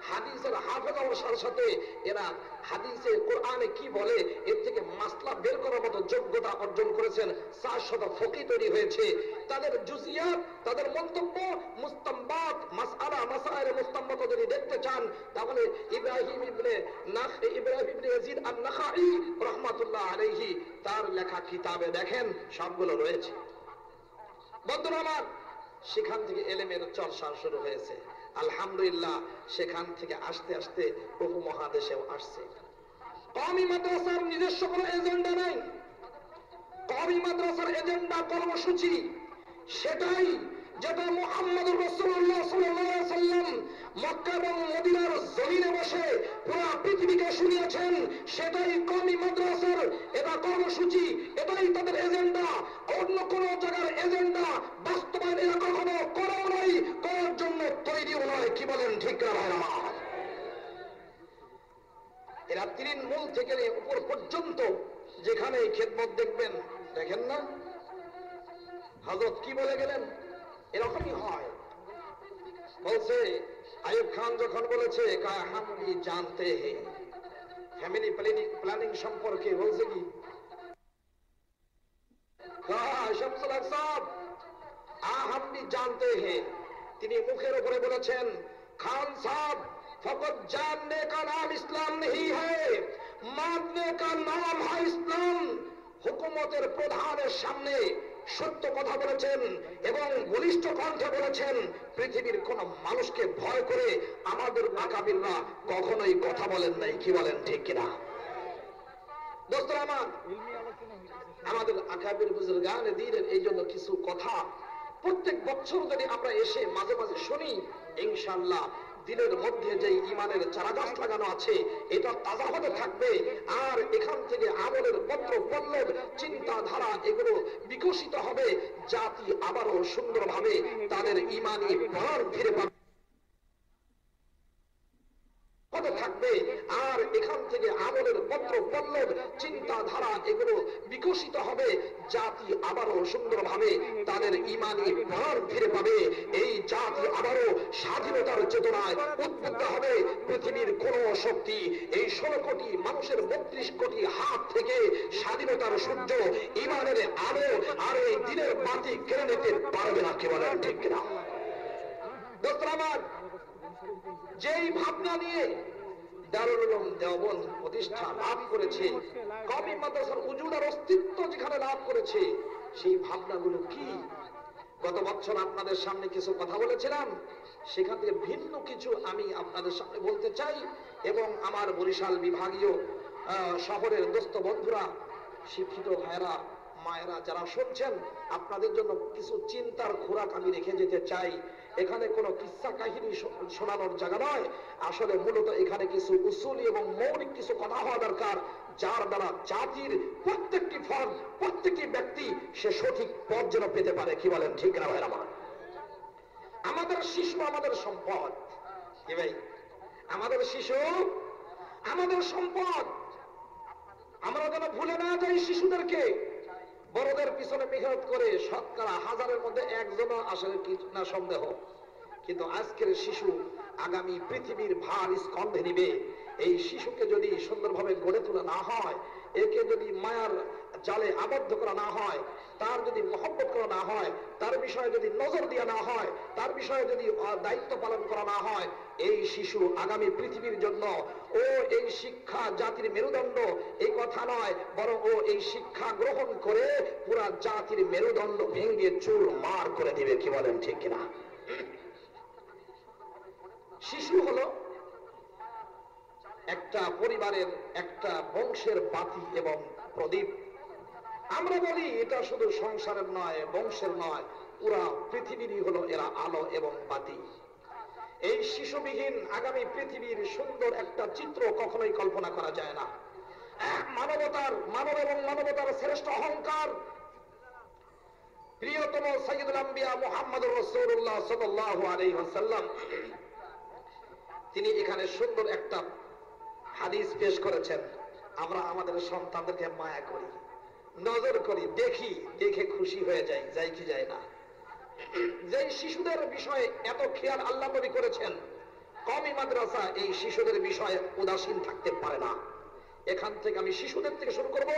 হাদিসের হাফেজ হওয়ার সাথে সাথে এরা হাদিসে কোরআনে কি বলে এর থেকে মাসলা বের করার মতো যোগ্যতা অর্জন করেছেন। 400 ফকিহ তৈরি হয়েছে। তাদের জুজিয়াত, তাদের মন্তব্য, মুস্তামবাত, মাসআলা মাসায়েল মুস্তামবাত যদি দেখতে চান তাহলে ইব্রাহিম ইবনে ইয়াজিদ আন-নাখাই রাহমাতুল্লাহ আলাইহি তার লেখা কিতাবে দেখেন সবগুলো রয়েছে। বন্ধুরা আমার, সেখান থেকে এলেমের চর্চা শুরু হয়েছে। আলহামদুলিল্লাহ, সেখান থেকে আস্তে আস্তে উপমহাদেশেও আসছে। কওমি মাদ্রাসার নিজস্ব কোনো এজেন্ডা নাই। কওমি মাদ্রাসার এজেন্ডা, কর্মসূচি সেটাই যেটা মুহাম্মদুর রাসূলুল্লাহ সাল্লাল্লাহু আলাইহি সাল্লাম মক্কা এবং মদিনার জমিনে বসে পুরো পৃথিবীকে শুনিয়েছেন, সেটাই কওমি মাদ্রাসার এটা কর্মসূচি, এটাই তাদের এজেন্ডা। অন্য কোন জায়গার এজেন্ডা বাস্তবায়ন এরা কখনো করেও নাই, করার জন্য তৈরিও নয়। কি বলেন ঠিক না ভাই আমার? এরা তৃণমূল থেকে উপর পর্যন্ত যেখানে খেদমত দেখবেন, দেখেন না হযরত কি বলে গেলেন, এরকমই হয়। বলছে আইয়ুব খান যখন বলেছে হামনি জানতে হে, ফ্যামিলি প্ল্যানিং সম্পর্কে বলছে কি শামসুল হক সাহেব হামনি জানতে হে, তিনি মুখের উপরে বলেছেন খান সাহেব ফকত জাননে কা নাম ইসলাম নেই হ্যায়, মাননে কা নাম হ্যায় ইসলাম। হুকুমতের প্রধানের সামনে সত্য কথা বলেছেন এবং বলিষ্ঠ কণ্ঠে বলেছেন। পৃথিবীর কোন মানুষকে ভয় করে আমাদের আকাবিররা কখনোই কথা বলেন নাই। কি বলেন ঠিক কিনা? দোস্তরা আমার, আমাদের আকাবির বুজুর্গানে দ্বীনের এই জন্য কিছু কথা প্রত্যেক বছর যদি আমরা এসে মাঝে মাঝে শুনি, ইনশাআল্লাহ দিলের মধ্যে যে ইমানের চারাগাছ লাগানো আছে এটা তাজা হতে থাকবে। আর এখান থেকে আমলের পত্র পল্লব, চিন্তাধারা এগুলো বিকশিত হবে। জাতি আবারও সুন্দরভাবে তাদের ইমানি প্রাণ ফিরে পাবে থাকবে। আর এখান থেকে আমলের পত্র পল্লব, চিন্তাধারা এগুলো বিকশিত হবে। জাতি আবারও সুন্দরভাবে তাদের ইমানি প্রাণ ফিরে পাবে। এই জাতি আবারও স্বাধীনতার চেতনায় উদ্বুদ্ধ হবে। পৃথিবীর কোন শক্তি এই 16 কোটি মানুষের 32 কোটি হাত থেকে স্বাধীনতার সূর্য, ইমানের আলো আর এই দিনের বাতি কেড়ে নিতে পারবে না। কি বলেন ঠিক কিনা? দোস্তরা আমার, যেই ভাবনা নিয়ে দারুল উলুম দেওবন্দ প্রতিষ্ঠা লাভ করেছে, কওমি মাদ্রাসার উজুদ আর অস্তিত্ব যেখানে লাভ করেছে, সেই ভাবনাগুলো কি? গত বছর আপনাদের সামনে কিছু কথা বলেছিলাম, সেখান থেকে ভিন্ন কিছু আমি আপনাদের সামনে বলতে চাই। এবং আমার বরিশাল বিভাগীয় শহরের দোস্ত বন্ধুরা, শিক্ষিত ভাইরা, মায়েরা যারা শুনছেন, আপনাদের জন্য কিছু চিন্তার খোরাক আমি রেখে যেতে চাই। এখানে কোনো কিস্সা কাহিনী শোনানোর জায়গা নয়। আসলে মূলত এখানে কিছু উসুলি এবং মৌলিক কিছু কথা হওয়া দরকার, যার দ্বারা জাতির প্রত্যেকটি ফর্ম, প্রত্যেকটি ব্যক্তি সে সঠিক পথ যেন পেতে পারে। কি বলেন ঠিক না ভাই আমার? আমাদের শিশু আমাদের সম্পদ। কি ভাই? আমাদের শিশু আমাদের সম্পদ। আমরা যেন ভুলে না যাই শিশুদেরকে। বড়দের পিছনে মেহনত করে শতকরা 1000-এর মধ্যে একজনও আসলে না সন্দেহ। কিন্তু আজকের শিশু আগামী পৃথিবীর ভার স্কন্ধে নিবে। এই শিশুকে যদি সুন্দরভাবে গড়ে তোলা না হয়, একে যদি মায়ার জালে আবদ্ধ করা না হয়, তার যদি মহব্বত করা না হয়, তার বিষয়ে যদি নজর দেওয়া না হয়, তার বিষয়ে যদি দায়িত্ব পালন করা না হয়, এই শিশু আগামী পৃথিবীর জন্য ও এই শিক্ষা জাতির মেরুদণ্ড এই কথা নয়, বরং ও এই শিক্ষা গ্রহণ করে পুরা জাতির মেরুদণ্ড ভেঙে চুর মার করে দিবে। কি বলেন ঠিক কিনা? শিশু হলো একটা পরিবারের, একটা বংশের বাতি এবং প্রদীপ। আমরা বলি এটা শুধু সংসারের নয়, বংশের নয়, পুরা পৃথিবীরই হলো এরা আলো এবং বাতি। এই শিশুবিহীন আগামী পৃথিবীর সুন্দর একটা চিত্র কখনোই কল্পনা করা যায় না। মানব এবং মানবতার শ্রেষ্ঠ অহংকার প্রিয়তম সাইয়্যিদুল আম্বিয়া মুহাম্মদুর রাসূলুল্লাহ সাল্লাল্লাহু আলাইহি ওয়াসাল্লাম তিনি এখানে সুন্দর একটা হাদিস পেশ করেছেন। আমরা আমাদের সন্তানদেরকে মায়া করি, নজর করি, দেখি, দেখে খুশি হয়ে যাই, যাই কি যায় না। যে শিশুদের বিষয়ে এত খেয়াল আল্লাহ নবী করেছেন, কওমি মাদ্রাসা এই শিশুদের বিষয়ে উদাসীন থাকতে পারে না। এখান থেকে আমি শিশুদের থেকে শুরু করব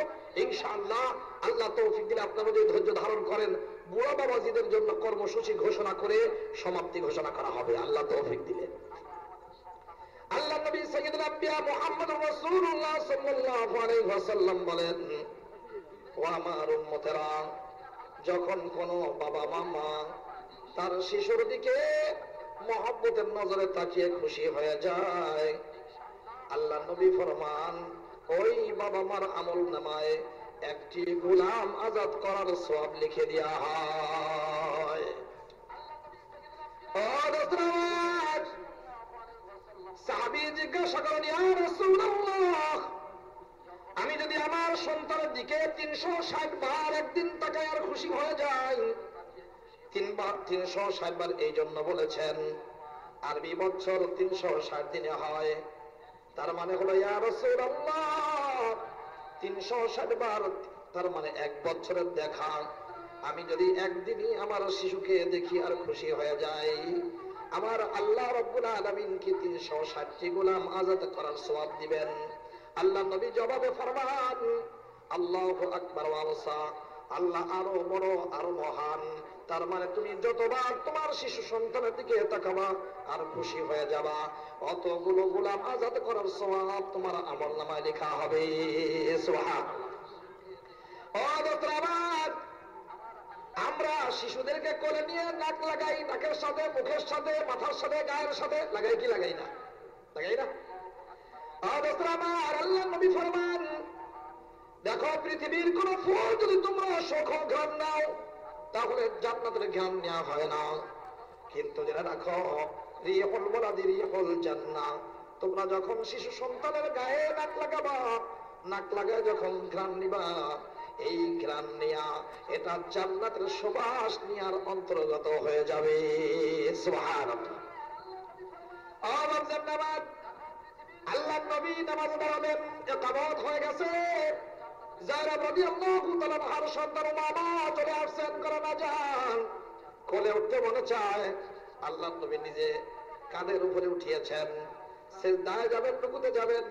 ইনশাআল্লাহ। আল্লাহ তৌফিক দিলে আপনারা যদি ধৈর্য ধারণ করেন, বুড়া বাবাজিদের জন্য কর্মসূচি ঘোষণা করে সমাপ্তি ঘোষণা করা হবে আল্লাহ তৌফিক দিলে। আল্লাহ নবী সাইয়্যিদুল আম্বিয়া মুহাম্মদুর রাসূলুল্লাহ সাল্লাল্লাহু আলাইহি ওয়াসাল্লাম বলেন, ও আমার উম্মতেরা, যখন কোন বাবা মামা তার শিশুর দিকে মহব্বতের নজরে তাকিয়ে খুশি হয়ে যায়, আল্লাহ নবী ফরমান ওই বাবা মার আমলনামায় একটি গোলাম আজাদ করার সওয়াব লিখে দেয়া হয়। সাহাবী জিজ্ঞাসা করেন, ইয়া রাসূলুল্লাহ, আমি যদি আমার সন্তানের দিকে 360 বার একদিন তাকায় আর খুশি হয়ে যাই, 360 বার এই জন্য বলেছেন আরবি বছর 360 দিনে হয়, তার মানে হলো ইয়া রাসূলুল্লাহ 360 বার, তার মানে এক বছরের দেখা। আমি যদি একদিনই আমার শিশুকে দেখি আর খুশি হয়ে যাই, আমার আল্লাহ রাব্বুল আলামিন কি 360টি গোলাম আজাদ করার সওয়াব দিবেন। আল্লাহ নবী জবাবে ফরমান, আল্লাহু আকবার ওয়া আওসা, আল্লাহ আরো বড়, আরো মহান। তার মানে তুমি যতবার তোমার শিশু সন্তানের দিকে তাকাবা আর খুশি হয়ে যাবা, অতগুলো গোলাম আজাদ করার সওয়াব তোমার আমলনামায় লেখা হবে। সুবহানাল্লাহ। আমরা শিশুদেরকে কোলে নিয়ে নাক লাগাই, নাকের সাথে, মুখের সাথে, মাথার সাথে, গায়ের সাথে লাগাই কি লাগাই না? লাগাই না? আল্লাহ নবী ফরমান, দেখো পৃথিবীর কোন ফুল যদি তোমরা সুখ ঘ্রাণ নাও তাহলে জান্নাতের ঘ্রাণ নেওয়া হয় না, কিন্তু যেটা রাখো রিহুল ওয়ালাদি রিহুল জান্নাহ, তোমরা যখন শিশু সন্তানের গায়ে নাক লাগাবা, নাক লাগায় যখন ঘ্রাণ নিবা, এই ঘ্রাণ নেয়া এটা জান্নাতের সুবাস নেয়ার অন্তর্গত হয়ে যাবে। সুবহানাল্লাহ। আমার জান্নাত আল্লাহ নবী নামাজ পড়ালেন, ইকামত হয়ে গেছে, যারা রাদিয়াল্লাহু তাআলা আনহার সন্তান উমামা চলে আসছেন, করে না যান, কোলে উঠতে মনে চায়, আল্লাহ নবী নিজে কাঁধের উপরে উঠিয়েছেন, সিজদায় যাবেন, রুকুতে যাবেন,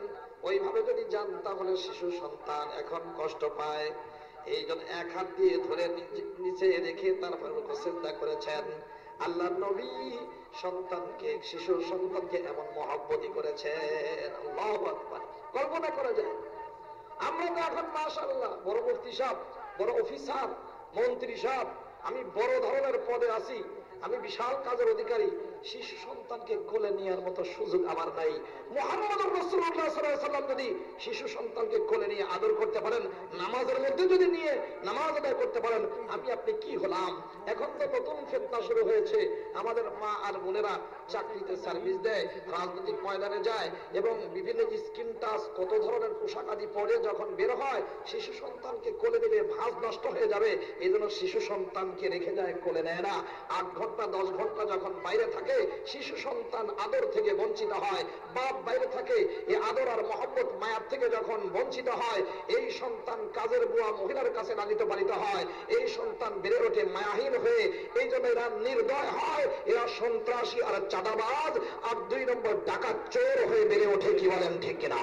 ওইভাবে যদি যান তাহলে শিশু সন্তান এখন কষ্ট পায়। এই জন্য এক হাত দিয়ে ধরে নিচে রেখে তারপর রুকু সিজদা করেছেন। আল্লাহ নবী সন্তানকে, শিশু সন্তানকে এমন মহব্বতি করেছেন, আল্লাহু আকবার, কল্পনা করা যায়। আমরা তো এখন মাশাআল্লাহ বড় মুফতি সাহেব, বড় অফিসার, মন্ত্রী সাহেব, আমি বড় ধরনের পদে আছি, আমি বিশাল কাজের অধিকারী, শিশু সন্তানকে কোলে নেওয়ার মতো সুযোগ আমার নাই। মুহাম্মদুর রাসূলুল্লাহ সাল্লাল্লাহু আলাইহি ওয়াসাল্লাম যদি শিশু সন্তানকে কোলে নিয়ে আদর করতে পারেন, নামাজের মধ্যে যদি নিয়ে নামাজ আদায় করতে পারেন, আমি আপনি কি হলাম? এখন তো নতুন ফিতনা শুরু হয়েছে, আমাদের মা আর বোনেরা চাকরিতে সার্ভিস দেয়, রাজনৈতিক ময়দানে যায় এবং বিভিন্ন স্কিন টাচ কত ধরনের পোশাক আদি পরে যখন বের হয়, শিশু সন্তানকে কোলে দিলে ভাঁজ নষ্ট হয়ে যাবে, এই জন্য শিশু সন্তানকে রেখে যায়, কোলে নেয় না। 8 ঘন্টা 10 ঘন্টা যখন বাইরে থাকে, শিশু সন্তান আদর থেকে বঞ্চিত হয়, বাপ বাইরে থাকে, এই আদর আর মহব্বত মায়ার থেকে যখন বঞ্চিত হয়, এই সন্তান কাজের বুয়া মহিলার কাছে লালিত পালিত হয়, এই সন্তান বেড়ে ওঠে মায়াহীন হয়ে। এই জন্য এরা নির্দয় হয়, এরা সন্ত্রাসী আর চাঁদাবাজ আর 2 নম্বর ডাকাত চোর হয়ে বেড়ে ওঠে। কি বলেন ঠিক কিনা?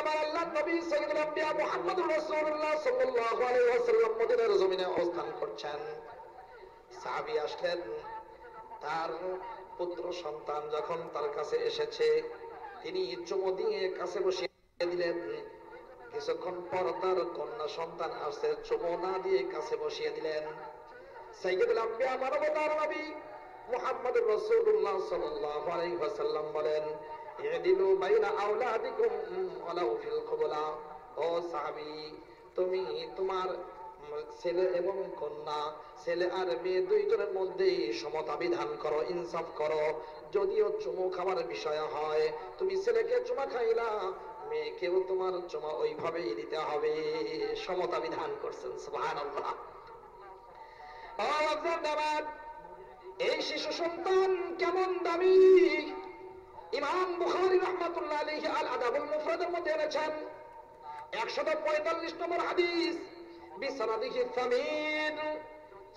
আমার আল্লাহর নবী সাইয়্যিদুল আম্বিয়া মুহাম্মদুর রাসূলুল্লাহ সাল্লাল্লাহু আলাইহি ওয়াসাল্লাম মদিনার জমিনে অবস্থান করছেন। সাহাবী আসলেন, তার পুত্র সন্তান যখন তার কাছে এসেছে তিনি চুমু দিয়ে কাছে বসিয়ে দিলেন। কিছুক্ষণ পর তার কন্যা সন্তান আসছে, চুমু না দিয়ে কাছে বসিয়ে দিলেন। সাইয়্যিদুল আম্বিয়া মানবতার নবী মুহাম্মদুর রাসূলুল্লাহ সাল্লাল্লাহু আলাইহি ওয়াসাল্লাম বলেন, ইদিলু বাইনা আওলাদিকুম ওয়ালাউ ফিল কুবলা। ও সাহাবী, তুমি তোমার ছেলে এবং কন্যা, ছেলে আর মেয়ে দুইজনের মধ্যে সমতা বিধান করো, ইনসাফ করো। যদিও চুমু খাওয়ার বিষয় হয়, তুমি ছেলেকে চুমা খাইলা, মেয়েকেও তোমার চুমা ওইভাবেই দিতে হবে। সমতা বিধান করছেন। সুবহানাল্লাহ। এই শিশু সন্তান কেমন দামি! ইমাম বুখারী রাহমাতুল্লাহ আলাইহি আল আদাবুল মুফরাদের মধ্যে এনেছেন 145 নম্বর হাদিস, বিসনাদিহি সামিন,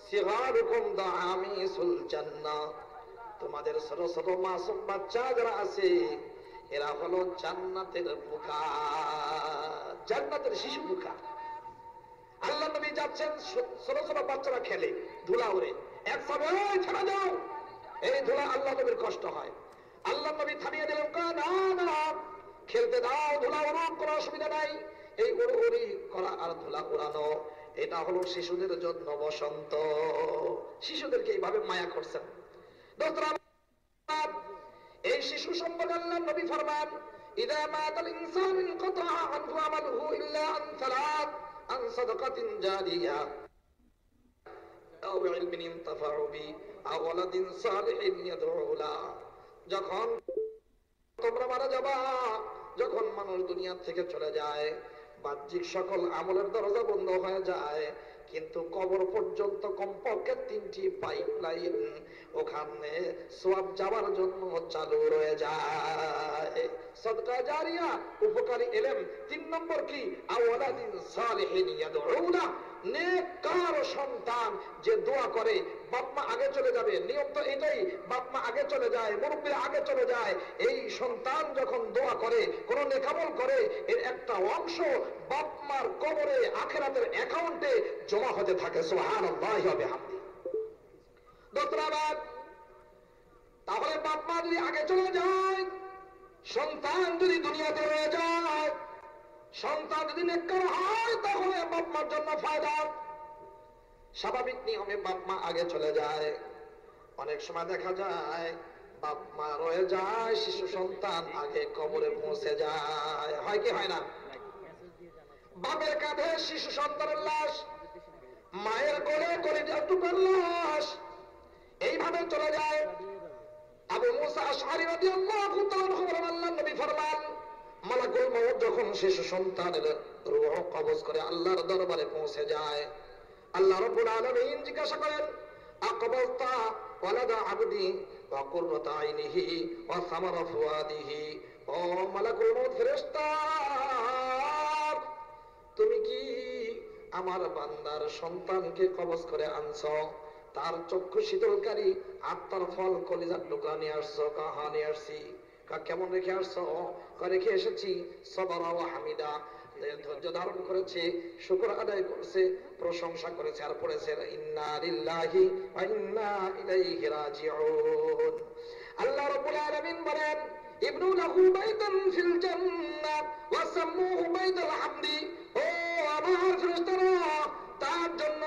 সিগারুকুম দাআমিসুল জান্নাহ। তোমাদের ছোট ছোট মাসুম বাচ্চা যারা আছে এরা হলো জান্নাতের পোকা, জান্নাতের শিশু পোকা। আল্লাহ নবী যাচ্ছেন, ছোট ছোট বাচ্চারা খেলে, ধুলা উড়ে, এক সময় ছেড়ে দাও, এই ধুলা আল্লাহ নবীর কষ্ট হয়। আল্লাহ নবী থামিয়ে দিলেন, না না, খেলতে দাও, ধুলা উড়ুক, কোনো অসুবিধা নাই। এই উড়ি করা আর ধুলা উড়ানো এটা হলো শিশুদের জন্য বসন্ত। শিশুদেরকে এইভাবে মায়া করছেন। এই শিশু সম্পর্কে আল্লাহ নবী ফরমান, ইদা মাতাল ইনসানু ইনকাতা আনহু আমালুহু ইল্লা আন সালাত, আন সাদাকাতিন জারিয়া আও ইলমিন ইনতাফাউ বি আও ওয়ালাদিন সালিহিন ইয়াদউ লা। যখন তোমরা মারা যাবা, যখন মানুষ দুনিয়া থেকে চলে যায়, বাহ্যিক সকল আমলের দরজা বন্ধ হয়ে যায়, কিন্তু কবর পর্যন্ত কমপক্ষে 3টি পাইপলাইন ওখানে সওয়াব যাওয়ার জন্য চালু রয়ে যায়। সদকা জারিয়া, উপকারী ইলম। 3 নম্বর কি? আওয়ালাদিন সালিহিন ইয়াদউনা, নেককার সন্তান যে দোয়া করে। বাপ মা আগে চলে যাবে, নিয়ম তো এটাই, বাপ মা আগে চলে যায়, মুরব্বীরা আগে চলে যায়। এই সন্তান যখন দোয়া করে, কোন নেকামল করে, এর একটা অংশ বাপ মার কবরে আখিরাতের অ্যাকাউন্টে জমা হতে থাকে। সুবহানাল্লাহি ওয়া বিহামদিহি। দোতরাবাদ, তাহলে বাপ মা যদি আগে চলে যায়, সন্তান যদি দুনিয়াতে রয়ে যায়, সন্তান যদি নেককার হয়, তাহলে বাপ মার জন্য ফায়দা। স্বাভাবিক নিয়মে বাপ মা আগে চলে যায়। অনেক সময় দেখা যায় বাপ মা রয়ে যায়, শিশু সন্তান আগে কবরে পৌঁছে যায়। হয় কি হয় না? বাপের কাঁধে শিশু সন্তানের লাশ, মায়ের কোলে কলিজার টুকরার লাশ, এইভাবে চলে যায়। আবু মুসা আশআরী রাদিয়াল্লাহু তাআলা বলেন, আল্লাহর নবী ফরমান, মালাকুল মউত যখন শিশু সন্তানের রূহ কবজ করে আল্লাহর দরবারে পৌঁছে যায়, আল্লাহ রাব্বুল আলামিন জিজ্ঞাসা করেন, আকবালতা ওয়ালাদা আবদি ওয়া কুররাতা আইনিহি ওয়া সামারা ফুয়াদিহি। ও মালাকুল মউত ফেরেশতা, তুমি কি আমার বান্দার সন্তানকে কবজ করে আনছো? তার চক্ষু শীতলকারী আত্মার ফল কলিজার টুকরা নিয়ে আসছো? কাহা নিয়ে আসছি। কেমন রেখে আসছো? রেখে এসেছি সবরা ওয়া হামিদা, ধৈর্য ধারণ করেছে, শুকর আদায় করেছে, প্রশংসা করেছে, আর পড়েছে ইন্না লিল্লাহি ওয়া ইন্না ইলাইহি রাজিউন। আল্লাহ রাব্বুল আলামিন বলেন, ইবনু লাহু বাইতান ফিল জান্নাহ ওয়া সাম্মুহু বাইতাল হামদি। ও আমার ফেরেশতারা, তার জন্য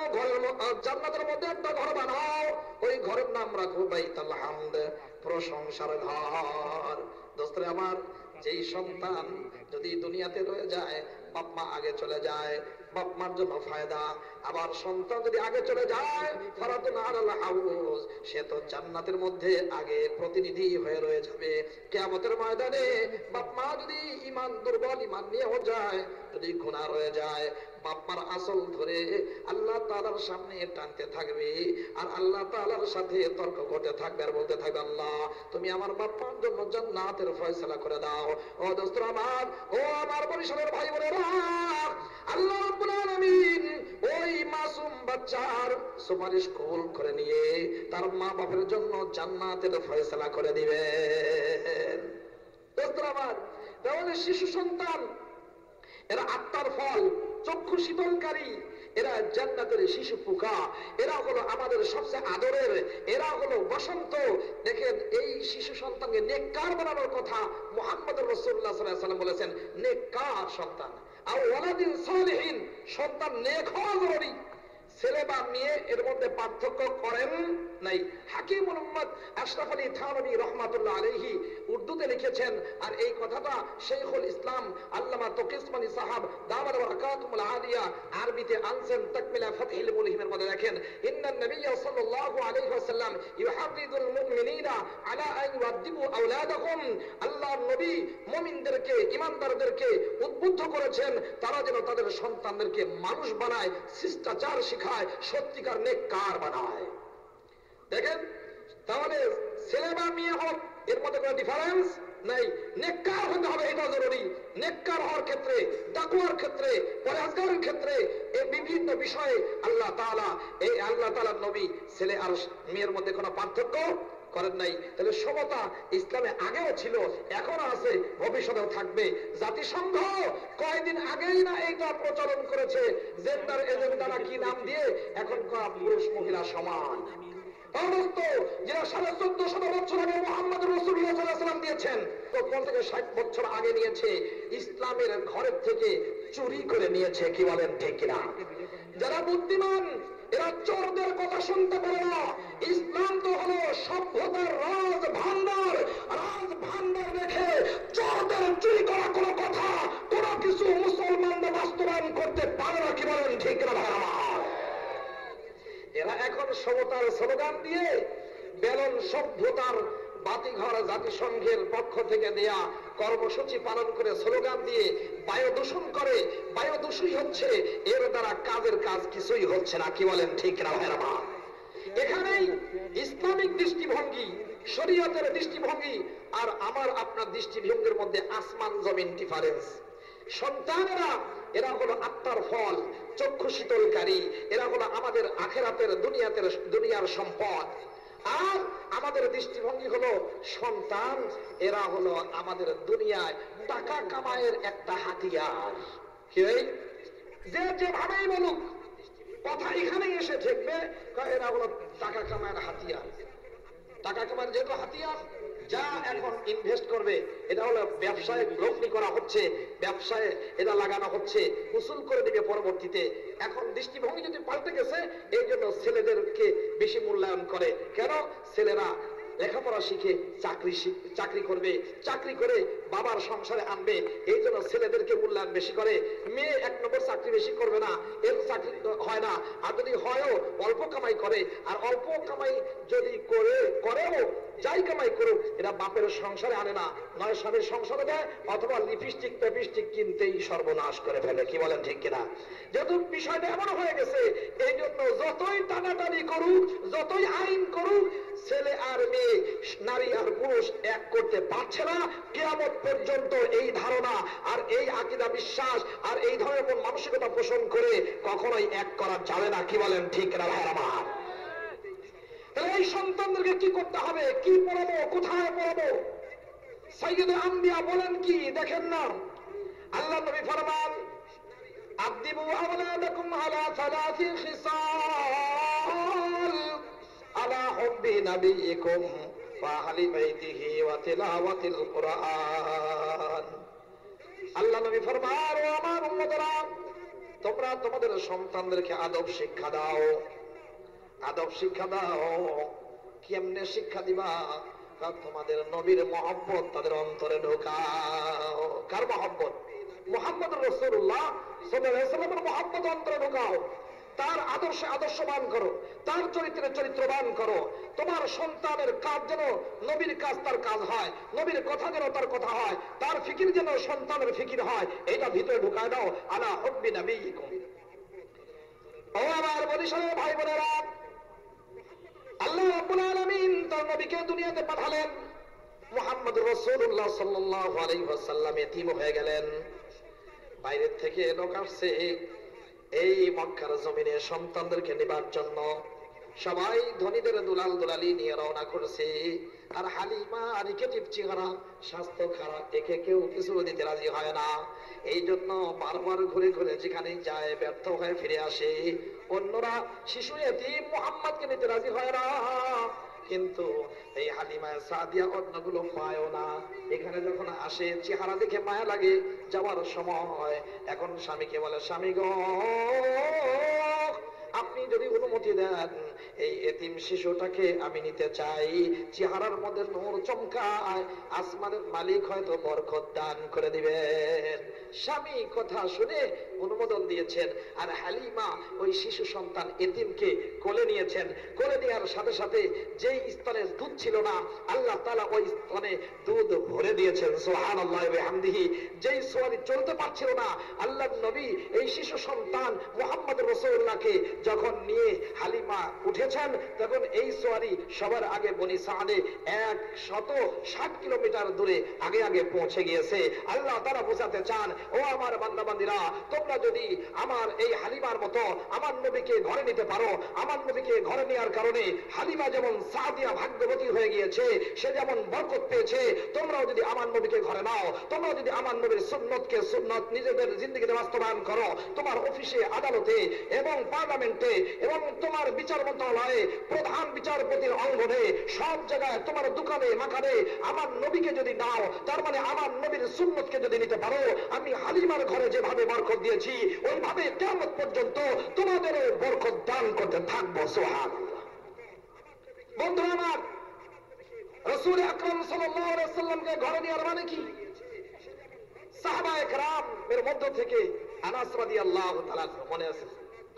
জান্নাতের মধ্যে একটা ঘর বানাও, ওই ঘরের নাম রাখো বাইতুল হামদ, প্রশংসার ঘর। দোস্তরে আমার, যেই সন্তান যদি দুনিয়াতে রয়ে যায়, বাপ মা আগে চলে যায়, বাপ মার জন্য ফায়দা। আবার সন্তান যদি আগে চলে যায়, ফারাতুন আলাল হাউজ, সে তো জান্নাতের মধ্যে আগে প্রতিনিধি হয়ে রয়ে যাবে। কিয়ামতের ময়দানে বাপ মা যদি ঈমান দুর্বল, ঈমান নিয়েও যায়, যদি গুনাহ রয়ে যায়, বাপ মার আসল ধরে আল্লাহ তাআলার সামনে টানতে থাকবে, আর আল্লাহ তাআলার সাথে তর্ক করতে থাকবে, আর বলতে থাকবে, আল্লাহ তুমি আমার বাপ মার জন্য জান্নাতের ফয়সালা করে দাও। ও দোস্ত আমার, ও আমার পরিবারের ভাই বোনেরা, আল্লাহ রাব্বুল আলামিন ওই মাসুম বাচ্চার সুপারিশ কবুল করে নিয়ে তার মা বাপের জন্য জান্নাতের ফয়সালা করে দিবেন। দোস্ত আমার, তাহলে শিশু সন্তান এরা আত্মার ফল, চক্ষু শীতলকারী, এরা জান্নাতের শিশু পোকা, এরা হলো আমাদের সবচেয়ে আদরের, এরা হলো বসন্ত। দেখেন এই শিশু সন্তানকে নেককার বানানোর কথা মুহাম্মদুর রাসূলুল্লাহ সাল্লাল্লাহু আলাইহি ওয়াসাল্লাম বলেছেন। নেককার সন্তান আর ওয়ালাদিন সালিহিন, সন্তান নেক হওয়া জরুরি। ছেলে বা মেয়ে এর মধ্যে পার্থক্য করেন নাই। হাকিম মুহাম্মদ আশরাফ আলী থানভী রহমাতুল্লাহ আলাইহি উর্দুতে লিখেছেন, আর এই কথাটা শাইখুল ইসলাম আল্লামা তকিসমানি সাহাব দামাত বারাকাতুহুল আলিয়া আরবিতে আনছেন তাকমিলা ফাতহুল মুলহিমের মধ্যে। দেখেন, ইন্নান নবিয়্য সাল্লাল্লাহু আলাইহি ওয়াসাল্লাম ইউহাফিজুল মুমিনিনা আলা আন ইউআদ্দিবু আওলাদাহুম, আল্লাহর নবী মুমিনদেরকে, ঈমানদারদেরকে উদ্বুদ্ধ করেছেন তারা যেন তাদের সন্তানদেরকে মানুষ বানায়, শিষ্টাচার শিখায়, সত্যিকার নেককার বানায়। দেখেন, তাহলে ছেলে বা মেয়ে হোক এর মধ্যে কোনো ডিফারেন্স নাই, নেককার হতে হবে, এটা জরুরি। নেককার হওয়ার ক্ষেত্রে, তাকওয়ার ক্ষেত্রে, পরহেজগারের ক্ষেত্রে, এই বিভিন্ন বিষয়ে আল্লাহ তাআলার নবী ছেলে আর মেয়ের মধ্যে কোনো পার্থক্য করেন নাই। তাহলে সমতা ইসলামে আগেও ছিল, এখনো আছে, ভবিষ্যতেও থাকবে। জাতিসংঘ কয়েকদিন আগেই না এইটা প্রচলন করেছে, জেন্ডার এজেন্ডা কি নাম দিয়ে এখন পুরুষ মহিলা সমান। সমস্ত যারা 1450 বছর আগে মুহাম্মদ রাসূলুল্লাহ সাল্লাল্লাহু আলাইহি ওয়াসাল্লাম দিয়েছেন, তো কোন থেকে 60 বছর আগে নিয়েছে, ইসলামের ঘরের থেকে চুরি করে নিয়েছে। কি বলেন ঠিক কিনা? যারা বুদ্ধিমান এরা চোরদের কথা শুনতে পারে না। ইসলাম তো হলো সভ্যতার রাজ ভান্ডার, রাজ ভান্ডার রেখে চোরদের চুরি করা কোনো কথা, কোনো কিছু মুসলমানরা বাস্তবায়ন করতে পারে না। কি বলেন ঠিক না ভাই আমার? এরা এখন সমতার স্লোগান দিয়ে বেলন সভ্যতার বাতিঘর জাতিসংঘের পক্ষ থেকে দেয়া কর্মসূচি পালন করে স্লোগান দিয়ে বায়ু দূষণ করে। বায়ু দূষণ হচ্ছে, এর দ্বারা কাজের কাজ কিছুই হচ্ছে না। কি বলেন ঠিক না ভাইরা? এখানেই ইসলামিক দৃষ্টিভঙ্গি, শরীয়তের দৃষ্টিভঙ্গি আর আমার আপনার দৃষ্টিভঙ্গির মধ্যে আসমান জমিন ডিফারেন্স। সন্তানেরা এরা হলো আত্মার ফল, চক্ষু শীতলকারী, এরা হলো আমাদের আখিরাতের দুনিয়ার সম্পদ। আর আমাদের দৃষ্টিভঙ্গি হলো সন্তান এরা হলো আমাদের দুনিয়ায় টাকা কামাইয়ের একটা হাতিয়ার। যে যেভাবেই বলুক, কথা এখানেই এসে ঠেকবে, এরা হলো টাকা কামাইয়ের হাতিয়ার। টাকা কামাইয়ের যেহেতু হাতিয়ার, যা এখন ইনভেস্ট করবে এটা হলো ব্যবসায় লগ্নি করা হচ্ছে, ব্যবসায় এটা লাগানো হচ্ছে, উসুল করে দিবে পরবর্তীতে। এখন দৃষ্টিভঙ্গি যদি পাল্টে গেছে, এই জন্য ছেলেদেরকে বেশি মূল্যায়ন করে। কেন? ছেলেরা লেখাপড়া শিখে চাকরি করবে, চাকরি করে বাবার সংসারে আনবে, এই জন্য ছেলেদেরকে মূল্যায়ন বেশি করে। মেয়ে 1 নম্বর চাকরি বেশি করবে না, এর চাকরি হয় না, আর যদি হয়ও অল্প কামাই করে। আর অল্প কামাই যদি করেও যাই কামাই করুক, এরা বাপের সংসারে আনে না, নয় স্বামীর সংসারে দেয়, অথবা লিপস্টিক পেপিস্টিক কিনতেই সর্বনাশ করে ফেলে। কি বলেন ঠিক কিনা? যেহেতু বিষয়টা এমন হয়ে গেছে, এই জন্য যতই টানাটানি করুক, যতই আইন করুক, ছেলে আর মেয়ে, নারী আর পুরুষ এক করতে পারছে না। কিয়ামত পর্যন্ত এই ধারণা আর এই আকীদা বিশ্বাস আর এই ধরনের মানসিকতা পোষণ করে কখনোই এক করা যাবে না। কি বলেন ঠিক না ভাই আমার? তাহলে এই সন্তানদেরকে কি করতে হবে? কি পড়াবো? কোথায় পড়াবো? সাইয়্যিদুল আম্বিয়া বলেন কি? দেখেন না, আল্লাহ নবী ফরমান, আদিবু আওলাদাকুম আলা সালাসি খিসাল আলা হুব্বি নবিয়িকুম ওয়া আহলি বাইতিহি ওয়া তিলাওয়াতিল কুরআন। আল্লাহ নবী ফরমান, ও আমার উম্মতরা, তোমরা তোমাদের সন্তানদেরকে আদব শিক্ষা দাও। আদব শিক্ষা দাও। কেমনে শিক্ষা দিবা? তোমাদের নবীর মহব্বত তাদের অন্তরে ঢোকাও। কার মহব্বত? মুহাম্মদ রাসূলুল্লাহ সাল্লাল্লাহু আলাইহি ওয়াসাল্লামের মহব্বত অন্তরে ঢোকাও। তার আদর্শে আদর্শবান করো, তার চরিত্রে চরিত্রবান করো। তোমার সন্তানের কাজ যেন নবীর কাজ তার কাজ হয়, নবীর কথা যেন তার কথা হয়, তার ফিকির যেন সন্তানের ফিকির হয়, এটা ভিতরে ঢুকায় দাও। আলা হুব্বি নবিয়িকুম। ও আমার বরিশালের ভাই বোনেরা, আল্লাহ রাব্বুল আলামিন তার নবীকে দুনিয়াতে পাঠালেন। মুহাম্মদ রাসূলুল্লাহ সাল্লাল্লাহু আলাইহি ওয়াসাল্লাম এতিম হয়ে গেলেন। বাইরে থেকে লোক আসছে এই মক্কার জমিনে সন্তানদেরকে নেবার জন্য। সবাই ধনীদের দুলাল দুলালি নিয়ে রওনা করছে। আর হালিমা নিগেটিভ চেহারা, স্বাস্থ্য খারাপ, একে কেউ কিছু দিতে রাজি হয় না। এই জন্য বারবার ঘুরে ঘুরে যেখানে যায় ব্যর্থ হয়ে ফিরে আসে। অন্যরা শিশু এতিম মুহাম্মদকে নিতে রাজি হয় না, কিন্তু এই হালিমা সাদিয়া অন্যগুলো পায়ও না। এখানে যখন আসে চেহারা দেখে মায়া লাগে। যাওয়ার সময় এখন স্বামীকে বলে, স্বামী গো, আপনি যদি অনুমতি দেন এই এতিম শিশুটাকে আমি নিতে চাই। চেহারার মধ্যে নূর চমকায়, আসমানের মালিক হয়তো বরকত দান করে দিবেন। স্বামী কথা শুনে অনুমোদন দিয়েছেন, আর হালিমা ওই শিশু সন্তান এতিমকে কোলে নিয়েছেন। কোলে নেওয়ার সাথে সাথে যেই স্তনে দুধ ছিল না, আল্লাহ তাআলা ওই স্তনে দুধ ভরে দিয়েছেন। সুবহানাল্লাহ ওয়া বিহামদিহি। যেই সোয়ারি চলতে পারছিল না, আল্লাহর নবী এই শিশু সন্তান মুহাম্মদ রাসূলুল্লাহকে যখন নিয়ে হালিমা উঠেছেন, তখন এই সোয়ারি সবার আগে বনি সাদে 160 কিলোমিটার দূরে আগে আগে পৌঁছে গিয়েছে। আল্লাহ তাআলা বোঝাতে চান, ও আমার বান্দাবান্দিরা, তোমরা যদি আমার এই হালিমার মতো আমার নবীকে ঘরে নিতে পারো, আমার নবীকে ঘরে নেওয়ার কারণে হালিমা যেমন সাদিয়া ভাগ্যবতী হয়ে গিয়েছে, সে যেমন বরকত পেয়েছে, তোমরাও যদি আমার নবীকে ঘরে নাও, তোমরাও যদি আমার নবীর সুন্নতকে সুন্নত নিজেদের জিন্দেগিতে বাস্তবায়ন করো, তোমার অফিসে, আদালতে এবং পার্লামেন্টে এবং তোমার বিচার মন্ত্রণালয়ে, প্রধান বিচারপতির অঙ্গনে, সব জায়গায়, তোমার দোকানে মাকানে আমার নবীকে যদি নাও, তার মানে আমার নবীর সুন্নতকে যদি নিতে পারো, আমি হালিমার ঘরে যেভাবে বরকত দিয়েছি ওইভাবে কিয়ামত পর্যন্ত তোমাদেরও বরকত দান করতে থাকবো। সুবহানাল্লাহ। বন্ধুরা আমার, রাসূল আকরাম সাল্লাল্লাহু আলাইহি ওয়াসাল্লামকে ঘরে নেওয়ার মানে কি? সাহাবায়ে কেরাম এর মধ্য থেকে আনাস রাদিয়াল্লাহু তাআলা, মনে আছে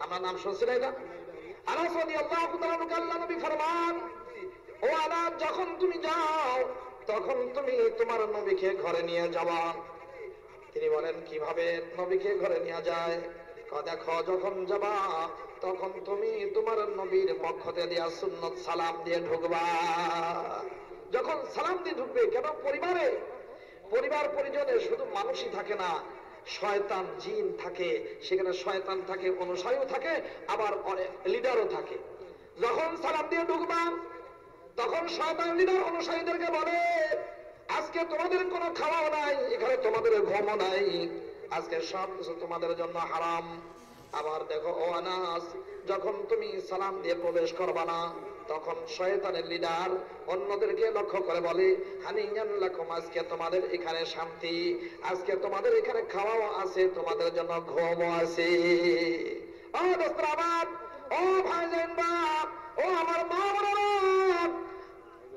আমরা নাম শুনছিলাম না? আনাস রাদিয়াল্লাহু তাআলা আল্লাহ নবী ফরমান, ও আনাস, যখন তুমি যাও তখন তুমি তোমার নবীকে ঘরে নিয়ে যাবা। তিনি বলেন, কিভাবে নবীকে ঘরে নিয়ে যায়? দেখো, যখন যাবা তখন তুমি তোমার নবীর পক্ষ থেকে দেয়া সুন্নত সালাম দিয়ে ঢুকবা। যখন সালাম দিয়ে ঢুকবে, কেন পরিবারে, পরিবার পরিজনে শুধু মানুষই থাকে না, শয়তান জিন থাকে। সেখানে শয়তান থাকে, অনুসারীও থাকে, আবার অনেক লিডারও থাকে। যখন সালাম দিয়ে ঢুকবা তখন শয়তান লিডার অনুসারীদেরকে বলে, আজকে তোমাদের কোনো খাওয়াও নাই, এখানে তোমাদের ঘুমও নাই, আজকে সব কিছু তোমাদের জন্য হারাম। আবার দেখো ও আনাস, যখন তুমি সালাম দিয়ে প্রবেশ করবা না, তখন শয়তানের লিডার অন্যদেরকে লক্ষ্য করে বলে, হানিয়ান লাকুম, আজকে তোমাদের এখানে শান্তি, আজকে তোমাদের এখানে খাওয়াও আছে, তোমাদের জন্য ঘুমও আছে। ও দোস্তরা আমার, ও ভাইজানরা, ও আমার মা বোনেরা,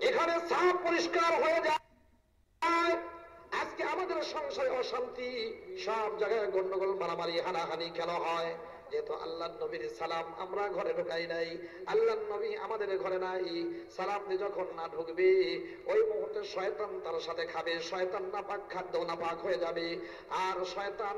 এখানে সাফ পরিষ্কার হয়ে যায়। আজকে আমাদের সংসারে অশান্তি, সব জায়গায় গন্ডগোল, মারামারি, হানাহানি কেন হয়? যেহেতু আল্লাহর নবীর সালাম আমরা ঘরে ঢুকাই নাই, আল্লাহর নবী আমাদের ঘরে নাই। সালাম দিয়ে যখন না ঢুকবে, ওই মুহূর্তে শয়তান তার সাথে খাবে। শয়তান নাপাক খাদ্য নাপাক হয়ে যাবে। আর শয়তান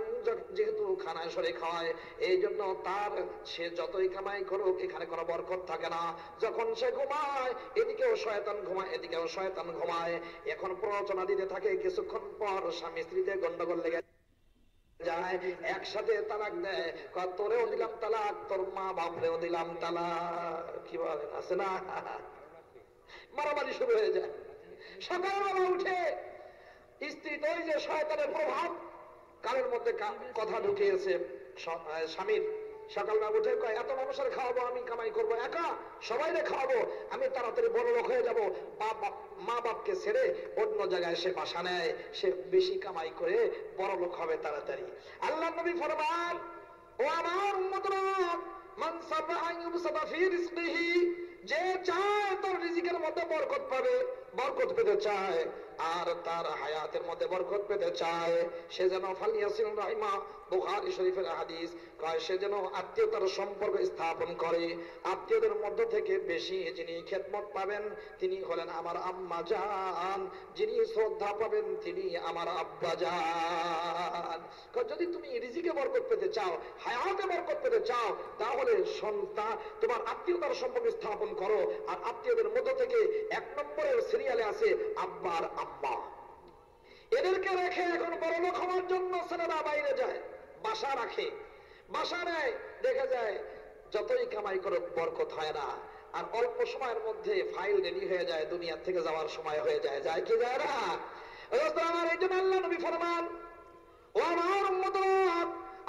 যেহেতু খানায় সরে খাওয়ায়, এই জন্য তার সে যতই কামাই করুক, এখানে কোনো বরকত থাকে না। যখন সে ঘুমায়, এদিকেও শয়তান ঘুমায়, এদিকেও শয়তান ঘুমায়। এখন প্ররোচনা দিতে থাকে, কিছুক্ষণ পর স্বামী স্ত্রীতে গন্ডগোল লেগে যায়, একসাথে তালাক দেয়। তোরেও দিলাম তালাক, তোর মা বাপরেও দিলাম তালাক। কি বলেন, আছে না? মারামারি শুরু হয়ে যায়। সকালবেলা উঠে স্ত্রী তো ওই যে শয়তানের প্রভাব, কানের মধ্যে কথা ঢুকিয়েছে স্বামীর। সকালবেলা উঠে কয়, এত মানুষের খাওয়াবো, আমি কামাই করবো একা, সবাইরে খাওয়াবো, আমি তাড়াতাড়ি বড় লোক হয়ে যাবো। মা বাপকে ছেড়ে অন্য জায়গায় সে বাসা নেয়, সে বেশি কামাই করে বড় লোক হবে তাড়াতাড়ি। আল্লাহ নবী ফরমান, ও আমার উম্মতরা, মান সাবা আন ইউবসাতা ফি রিজকিহি, যে চায় তার রিজিকের মধ্যে বরকত পাবে, বরকত পেতে চায়, আর তার হায়াতের মধ্যে বরকত পেতে চায়, সে যেন ফালিয়াসিল রাহিমা, বুখারী শরীফের হাদিস, কয় সে যেন আত্মীয়তার সম্পর্ক স্থাপন করে। আত্মীয়দের মধ্য থেকে বেশি যিনি খেদমত পাবেন তিনি হলেন আমার আম্মা জান, যিনি শ্রদ্ধা পাবেন তিনি আমার আব্বা জান। যদি তুমি রিজিকে বরকত পেতে চাও, হায়াতে বরকত পেতে চাও, তাহলে সন্তান তোমার আত্মীয়তার সম্পর্ক স্থাপন করো। আর আত্মীয়দের মধ্য থেকে 1 নম্বরের সিরিয়ালে আছে আব্বার আম্মা। এদেরকে রেখে এখন বড় লোক হওয়ার জন্য ছেলেরা বাইরে যায়, বাসা রাখে, বাসা নেয়, দেখা যায় যতই কামাই করে বরকত হয় না। আর অল্প সময়ের মধ্যে ফাইল রেডি হয়ে যায়, দুনিয়া থেকে যাওয়ার সময় হয়ে যায়, যায় কি যায় না? আমার এই জন্য আল্লাহ নবী ফরমান, ও আমার উম্মতরা,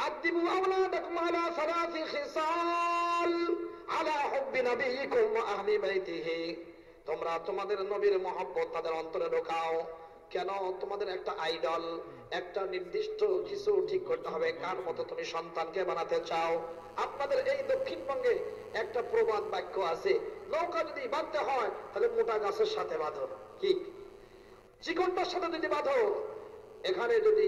আদিবু আওলাদাকুম আলা সালাসি খিসাল আলা হুব্বি নবিয়িকুম ওয়া আহলি বাইতিহি, তোমরা তোমাদের নবীর মহব্বত তাদের অন্তরে ঢোকাও। কেন? তোমাদের একটা আইডল, একটা নির্দিষ্ট কিছু ঠিক করতে হবে, কার মতো তুমি সন্তানকে বানাতে চাও। আপনাদের এই দক্ষিণবঙ্গে একটা প্রবাদ বাক্য আছে, নৌকা যদি বাঁধতে হয় তাহলে মোটা গাছের সাথে বাঁধো, কি চিকনটার সাথে যদি বাঁধো, এখানে যদি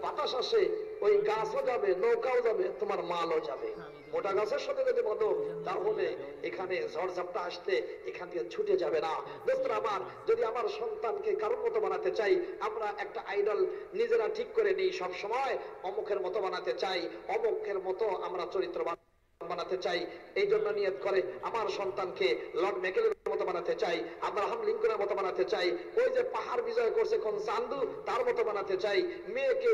বাতাস আসে ওই গাছও যাবে, নৌকাও যাবে, তোমার মালও যাবে। মোটা গাছের সাথে যদি বাঁধো তাহলে এখানে ঝড়ঝাপটা আসতে এখান থেকে ছুটে যাবে না। দোস্তরা আমার, যদি আমার সন্তানকে কারোর মতো বানাতে চাই, আমরা একটা আইডল নিজেরা ঠিক করে নিই সব সময়, অমুকের মতো বানাতে চাই, অমুকের মতো আমরা চরিত্রবান বানাতে চাই। এই জন্য নিয়ত করে আমার সন্তানকে লর্ড মেকেলের মতো বানাতে চাই, আব্রাহাম লিঙ্কনের মতো বানাতে চাই, ওই যে পাহাড় বিজয় করছে কোন চান্দু তার মতো বানাতে চাই, মেয়েকে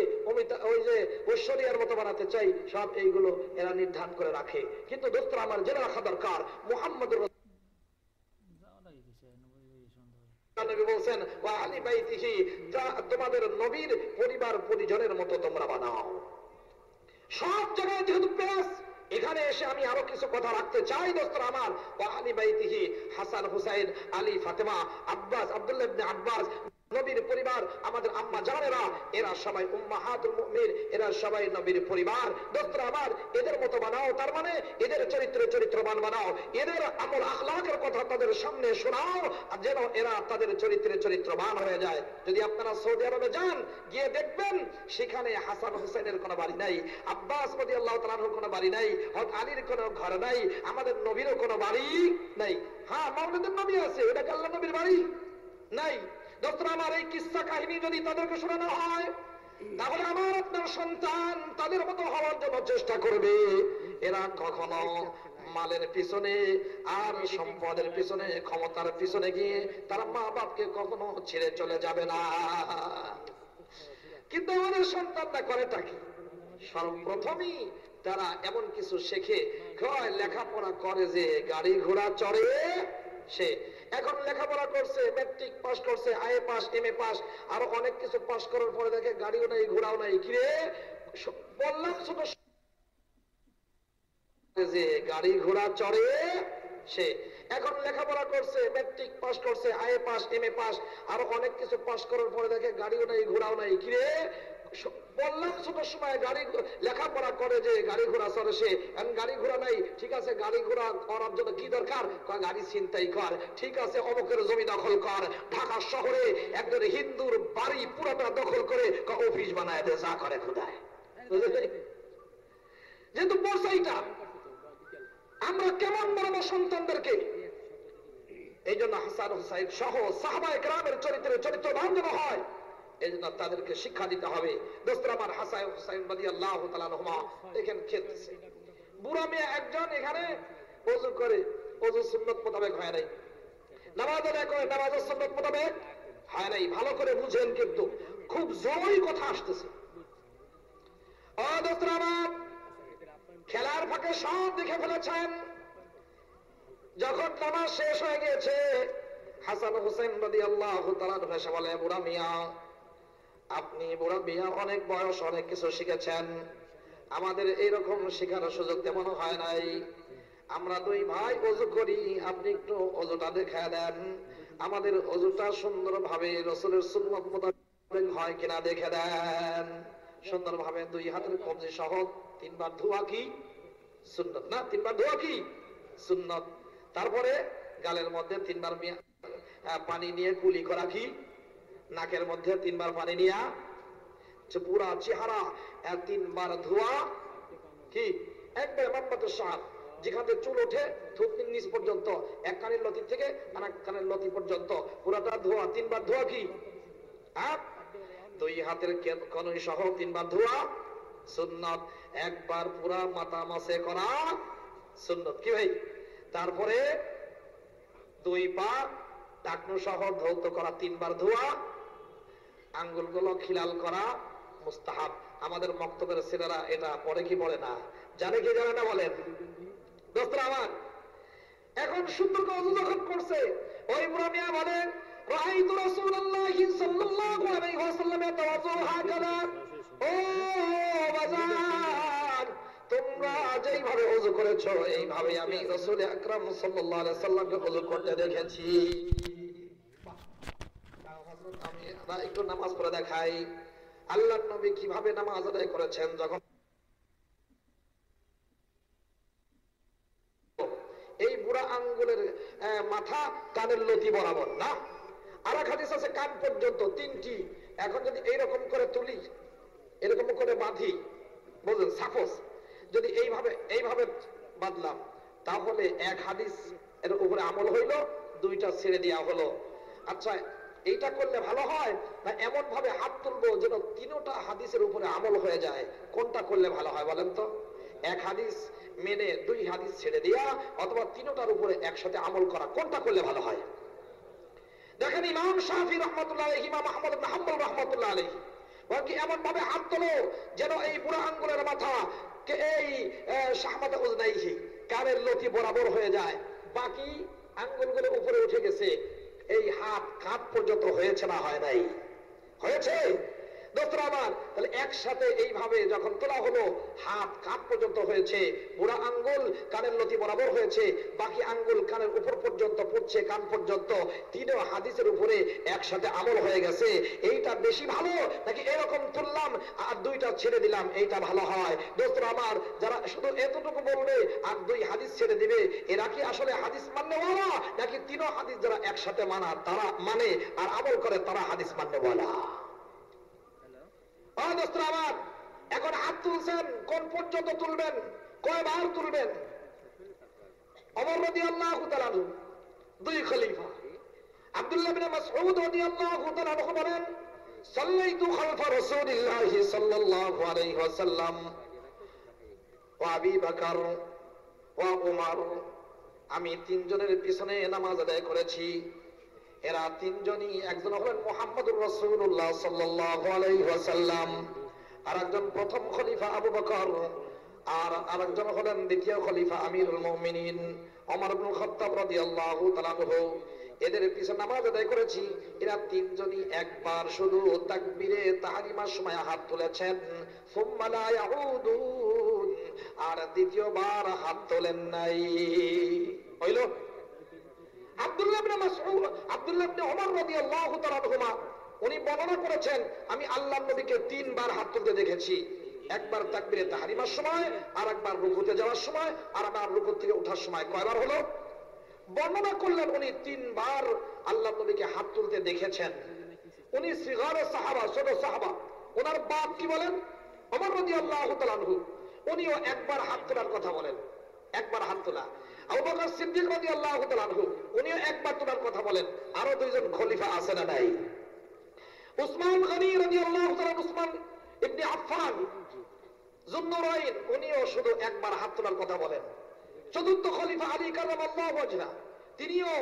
ওই যে ঐশ্বরিয়ার মতো বানাতে চাই। সব এইগুলো এরা নির্ধারণ করে রাখে। কিন্তু দোস্তরা আমার জেনে রাখা দরকার, মুহাম্মদ নবী বলছেন, ওয়া আহলি বাইতিহি, তোমাদের নবীর পরিবার পরিজনের মতো তোমরা বানাও। সব জায়গায় যেহেতু প্রেস, এখানে এসে আমি আরো কিছু কথা রাখতে চাই দোস্তরা আমার। ওয়াহালি বাইতিহি, হাসান হুসাইন আলী ফাতেমা আব্বাস আব্দুল্লাহ ইবনে আব্বাস, নবীর পরিবার, আমাদের আম্মা জানেরা, এরা সবাই উম্মাহাতুল মুমিন, এরা সবাই নবীর পরিবার। দোস্তরা আমার, এদের মতো বানাও, তার মানে এদের চরিত্রে চরিত্রবান বানাও, এদের আমল আখলাকের কথা তাদের সামনে শোনাও, যেন এরা তাদের চরিত্রে চরিত্রবান হয়ে যায়। যদি আপনারা সৌদি আরবে যান, গিয়ে দেখবেন সেখানে হাসান হুসাইনের কোনো বাড়ি নাই, আব্বাস রাদিয়াল্লাহু তাআলার কোনো বাড়ি নাই, হযরত আলীর কোনো ঘর নাই, আমাদের নবীরও কোনো বাড়ি নাই। হ্যাঁ, মাওলাদের নবী আছে, এটা কি আল্লাহর নবীর বাড়ি? নাই। দোস্তরা আমার, এই কিস্সা কাহিনী যদি তাদেরকে শোনানো হয়, তাহলে আমার আপনার সন্তান তাদের মতো হওয়ার জন্য চেষ্টা করবে। এরা কখনো মালের পিছনে আর সম্পদের পিছনে, ক্ষমতার পিছনে গিয়ে তারা মা বাপকে কখনো ছেড়ে চলে যাবে না। কিন্তু আমাদের সন্তানরা করেটা কি? সর্বপ্রথমই তারা এমন কিছু শেখে, লেখাপড়া করে যে গাড়ি ঘোড়া চড়ে সে। এখন লেখাপড়া করছে, ম্যাট্রিক পাস করছে, আইএ পাস, এমএ পাস, আরো অনেক কিছু পাস করার পরে দেখে গাড়িও নাই ঘোড়াও নাই। কিরে বললাম ছোট যে গাড়ি ঘোড়া চড়ে সে। এখন লেখাপড়া করছে, ম্যাট্রিক পাস করছে, আইএ পাস, এমএ পাস, আরো অনেক কিছু পাস করার পরে দেখে গাড়িও নাই ঘোড়াও নাই। কিরে বললাম ছোট সময় গাড়ি লেখাপড়া করে যে গাড়ি ঘোড়া চড়ে সে, এখন গাড়ি ঘোড়া নাই। ঠিক আছে, গাড়ি ঘোড়া করার জন্য কি দরকার? গাড়ি ছিনতাই কর। ঠিক আছে, অমুকের জমি দখল কর। ঢাকা শহরে একজন হিন্দুর বাড়ি পুরোটা দখল করে অফিস বানায় দে, যা করে খুদায়। যেহেতু বর্ষাইটা আমরা কেমন বানাবো সন্তানদেরকে? এই জন্য হাসান হুসাইন সহ সাহাবায়ে কেরামের চরিত্রে চরিত্রবান যেন হয়, এই জন্য তাদেরকে শিক্ষা দিতে হবে। দোস্তরা আমার, হাসান হুসাইন রাদিয়াল্লাহু তাআলা আনহুমা দেখেন খেলতেছে, বুড়া মেয়ে একজন এখানে ওযু করে, ওযু সুন্নাত মোতাবেক হয় নাই, নামাজ আদায় করে, নামাজের সুন্নাত মোতাবেক হয় নাই। ভালো করে বুঝেন, কিন্তু খুব জোরই কথা আসতেছে। ও দোস্তরা আমার, খেলার ফাঁকে সব দেখে ফেলেছেন। যখন নামাজ শেষ হয়ে গিয়েছে, হাসান হুসাইন রাদিয়াল্লাহু তাআলা এসে বলে, বুড়া মিয়া, আপনি বুড়া মিয়া অনেক বয়স, অনেক কিছু শিখেছেন, আমাদের এইরকম শেখার সুযোগ তেমন হয় নাই। আমরা দুই ভাই ওযু করি, আপনি একটু ওযুটা দেখায় দেন, আমাদের ওযুটা সুন্দরভাবে রাসূলের সুন্নাত মোতাবেক হয় কিনা দেখে দেন। সুন্দরভাবে দুই হাতের কবজি সহ তিনবার ধোয়া কি সুন্নাত না? তিনবার ধোয়া কি সুন্নাত। তারপরে গালের মধ্যে তিনবার পানি নিয়ে কুলি করা কি, নাকের মধ্যে তিনবার পানি নিয়ে পুরা চেহারা তিনবার ধোয়া কি, একবার মাম্মাত শাহ, যেখান থেকে চুল ওঠে থুতনির নিচ পর্যন্ত, এক কানের লতি থেকে আরেক কানের লতি পর্যন্ত পুরাটা ধোয়া, তিনবার ধোয়া কি। আর দুই হাতের কনুই সহ তিনবার ধোয়া সুন্নাত, একবার পুরা মাথা মাসে করা সুন্নাত কি ভাই। তারপরে দুই পা টাকনু সহ ধৌত করা তিনবার ধোয়া, আঙ্গুলগুলো খিলাল করা মুস্তাহাব। আমাদের মক্তবের ছেলেরা এটা পড়ে কি পড়ে না, জানে কি জানে না বলেন? দোস্তরা আমার, এখন সুন্দর করে ওযু যখন করছে, ওই বুড়া মিয়া বলে রাআইতু রাসূলুল্লাহি সাল্লাল্লাহু আলাইহি ওয়াসাল্লাম ইয়াতাওয়াজ্জু হাকাযা। ও বাজার, তোমরা যেইভাবে ওযু করেছো এইভাবে আমি রাসূল আকরাম সাল্লাল্লাহু আলাইহি ওয়াসাল্লামকে ওযু করতে দেখেছি। আমি একটু নামাজ পড়ে দেখাই আল্লাহর নবী কিভাবে নামাজ আদায় করেছেন। যখন এই বুড়া আঙ্গুলের মাথা কানের লতি বরাবর না, আর এক হাদিস আছে কান পর্যন্ত তিনটি। এখন যদি এইরকম করে তুলি, এরকম করে বাঁধি, বুঝলেন, সাপোজ যদি এইভাবে বাঁধলাম, তাহলে এক হাদিস এর উপরে আমল হইলো, দুইটা ছেড়ে দেওয়া হলো। আচ্ছা, এইটা করলে ভালো হয় না এমন ভাবে হাত তুলবো যেন তিনটা হাদিসের উপরে আমল হয়ে যায়? কোনটা করলে ভালো হয় বলেন তো? এক হাদিস মেনে দুই হাদিস ছেড়ে দেয়া, অথবা তিনটার উপরে একসাথে আমল করা, কোনটা করলে ভালো হয়? দেখেন ইমাম শাফি রহমাতুল্লাহ আলাইহি, ইমাম আহমদ ইবনে হাম্বল রহমাতুল্লাহ আলাইহি কি এমন ভাবে হাত তোলো যেন এই বুড়া আঙ্গুলের মাথা এই শাহমাতা উজনাইহি কানের লতি বরাবর হয়ে যায়, বাকি আঙ্গুলগুলো উপরে উঠে গেছে। এই হাত কাঁধ পর্যন্ত হয়েছে না হয় নাই? হয়েছে। দোস্তরা আমার, তাহলে একসাথে এইভাবে যখন তোলা হলো, হাত কাঁধ পর্যন্ত হয়েছে, বুড়া আঙ্গুল কানের লতি বরাবর হয়েছে, বাকি আঙ্গুল কানের উপর পর্যন্ত পড়ছে, কান পর্যন্ত, তিনও হাদিসের উপরে একসাথে আমল হয়ে গেছে। এইটা বেশি ভালো নাকি এরকম তুললাম আর দুইটা ছেড়ে দিলাম এইটা ভালো হয়? দোস্তরা আমার, যারা শুধু এতটুকু বলবে আর দুই হাদিস ছেড়ে দিবে, এরা কি আসলে হাদিস মান্যওয়ালা, নাকি তিনও হাদিস যারা একসাথে তারা মানে আর আমল করে তারা হাদিস মান্যওয়ালা? আমার এখন হাত তুলছেন, কোন পর্যন্ত তুলবেন, কয়বার তুলবেন? ওমর রাদিয়াল্লাহু তাআলা আনহু, দুই খলিফা, আব্দুল্লাহ ইবনে মাসউদ রাদিয়াল্লাহু তাআলা আনহু বলেন, সাল্লাইতু খালফা রাসূলিল্লাহি সাল্লাল্লাহু আলাইহি ওয়াসাল্লাম ওয়া আবী বকর ওয়া উমর, আমি তিনজনের পিছনে নামাজ আদায় করেছি। এরা তিনজনই, একজন হলেন মুহাম্মদুর রাসূলুল্লাহ সাল্লাল্লাহু আলাইহি ওয়াসাল্লাম, আরেকজন প্রথম খলিফা আবু বকর, আর আরেকজন হলেন দ্বিতীয় খলিফা আমিরুল মুমিনিন ওমর ইবনে খাত্তাব রাদিয়াল্লাহু তাআলা আনহু। এদের পিছনে নামাজ আদায় করেছি। এরা তিনজনই একবার শুধু তাকবীরে তাহরিমার সময় হাত তুলেছেন, সুম্মা লা ইয়াউদুন, আর দ্বিতীয়বার হাত তোলেন নাই। হইল? আব্দুল্লাহ ইবনে মাসউদ, আব্দুল্লাহ ইবনে ওমর রাদিয়াল্লাহু তাআলা আনহুমা, উনি বর্ণনা করেছেন, আমি আল্লাহর নবীকে তিনবার হাত তুলতে দেখেছি। একবার তাকবীরে তাহরিমার সময়, আর একবার রুকুতে যাওয়ার সময়, আর একবার রুকু থেকে ওঠার সময়। কয়বার হলো? বর্ণনা করলেন উনি তিনবার আল্লাহর নবীকে হাত তুলতে দেখেছেন। উনি সিগারে সাহাবা, ছোট সাহাবা। ওনার বাপ কি বলেন? ওমর রাদিয়াল্লাহু তাআলা আনহু, উনিও একবার হাত তোলার কথা বলেন, একবার হাত তোলা। আবু বকর সিদ্দিক রাদিয়াল্লাহু তাআলা আনহু, উনিও একবার তোলার কথা বলেন। আরো দুইজন খলিফা আছে না নাই? উসমান গনি রাদিয়াল্লাহু তাআলা, উসমান ইবনে আফফান যুন্নুরাইন, উনিও শুধু একবার হাত তোলার কথা বলেন। চতুর্থ খলিফা আলী কারামাল্লাহু ওয়াজহা, তিনিও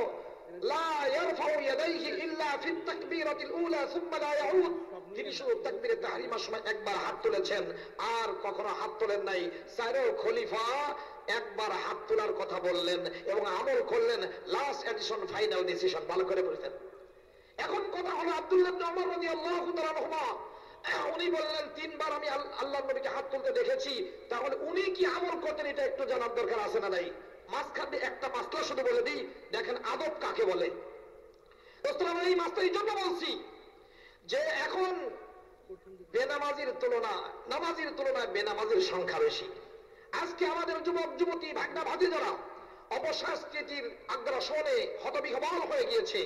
লা ইয়ারফাউ ইয়াদাইহি ইল্লা ফি তাকবীরাতিল উলা সুম্মা লা ইয়াউদ, তিনি শুধু তাকবীরে তাহরিমার সময় একবার হাত তুলেছেন, আর কখনো হাত তোলেন নাই। চারো খলিফা একবার হাত তোলার কথা বললেন এবং আমল করলেন, লাস্ট এডিশন, ফাইনাল ডিসিশন। ভালো করে বুঝতেন। এখন কথা হলো আব্দুল্লাহ ইবনে ওমর রাদিয়াল্লাহু তাআলা আনহুমা, উনি বললেন তিনবার আমি আল্লাহর নবীকে হাত তুলতে দেখেছি। তাহলে উনি কি আমল করতেন এটা একটু জানার দরকার আছে না নাই? মাঝখানে একটা মাসলা শুধু বলে দিই, দেখেন আদব কাকে বলে। দোস্তরা, এই মাসলা এই জন্য বলছি যে এখন বেনামাজির তুলনায় বেনামাজির সংখ্যা বেশি। আজকে আমাদের যুবক যুবতী ভাগনা ভাতিজারা অপসংস্কৃতির আগ্রাসনে হতবিহ্বল হয়ে গিয়েছে।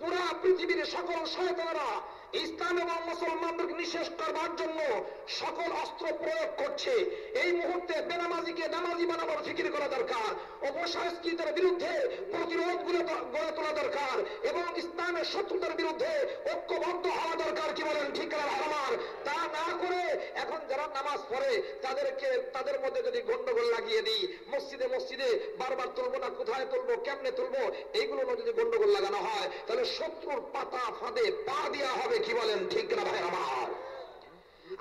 পুরা পৃথিবীর সকল শয়তানরা ইসলাম এবং মুসলমানদেরকে নিঃশেষ করবার জন্য সকল অস্ত্র প্রয়োগ করছে। এই মুহূর্তে বেনামাজিকে নামাজি বানাবার ফিকির করা দরকার, অপসংস্কৃতির বিরুদ্ধে প্রতিরোধ গড়ে তোলা দরকার, এবং ইসলামের শত্রুতার বিরুদ্ধে ঐক্যবদ্ধ হওয়া দরকার। কি বলেন ঠিক না আমার? তা না করে এখন যারা নামাজ পড়ে তাদের মধ্যে যদি গন্ডগোল লাগিয়ে দিই, মসজিদে মসজিদে বারবার তুলবো না, কোথায় তুলবো, কেমনে তুলবো, এইগুলো যদি গন্ডগোল লাগানো হয়, তাহলে শত্রুর পাতা ফাঁদে পা দেওয়া হবে। কি বলেন ঠিক না ভাই আমার?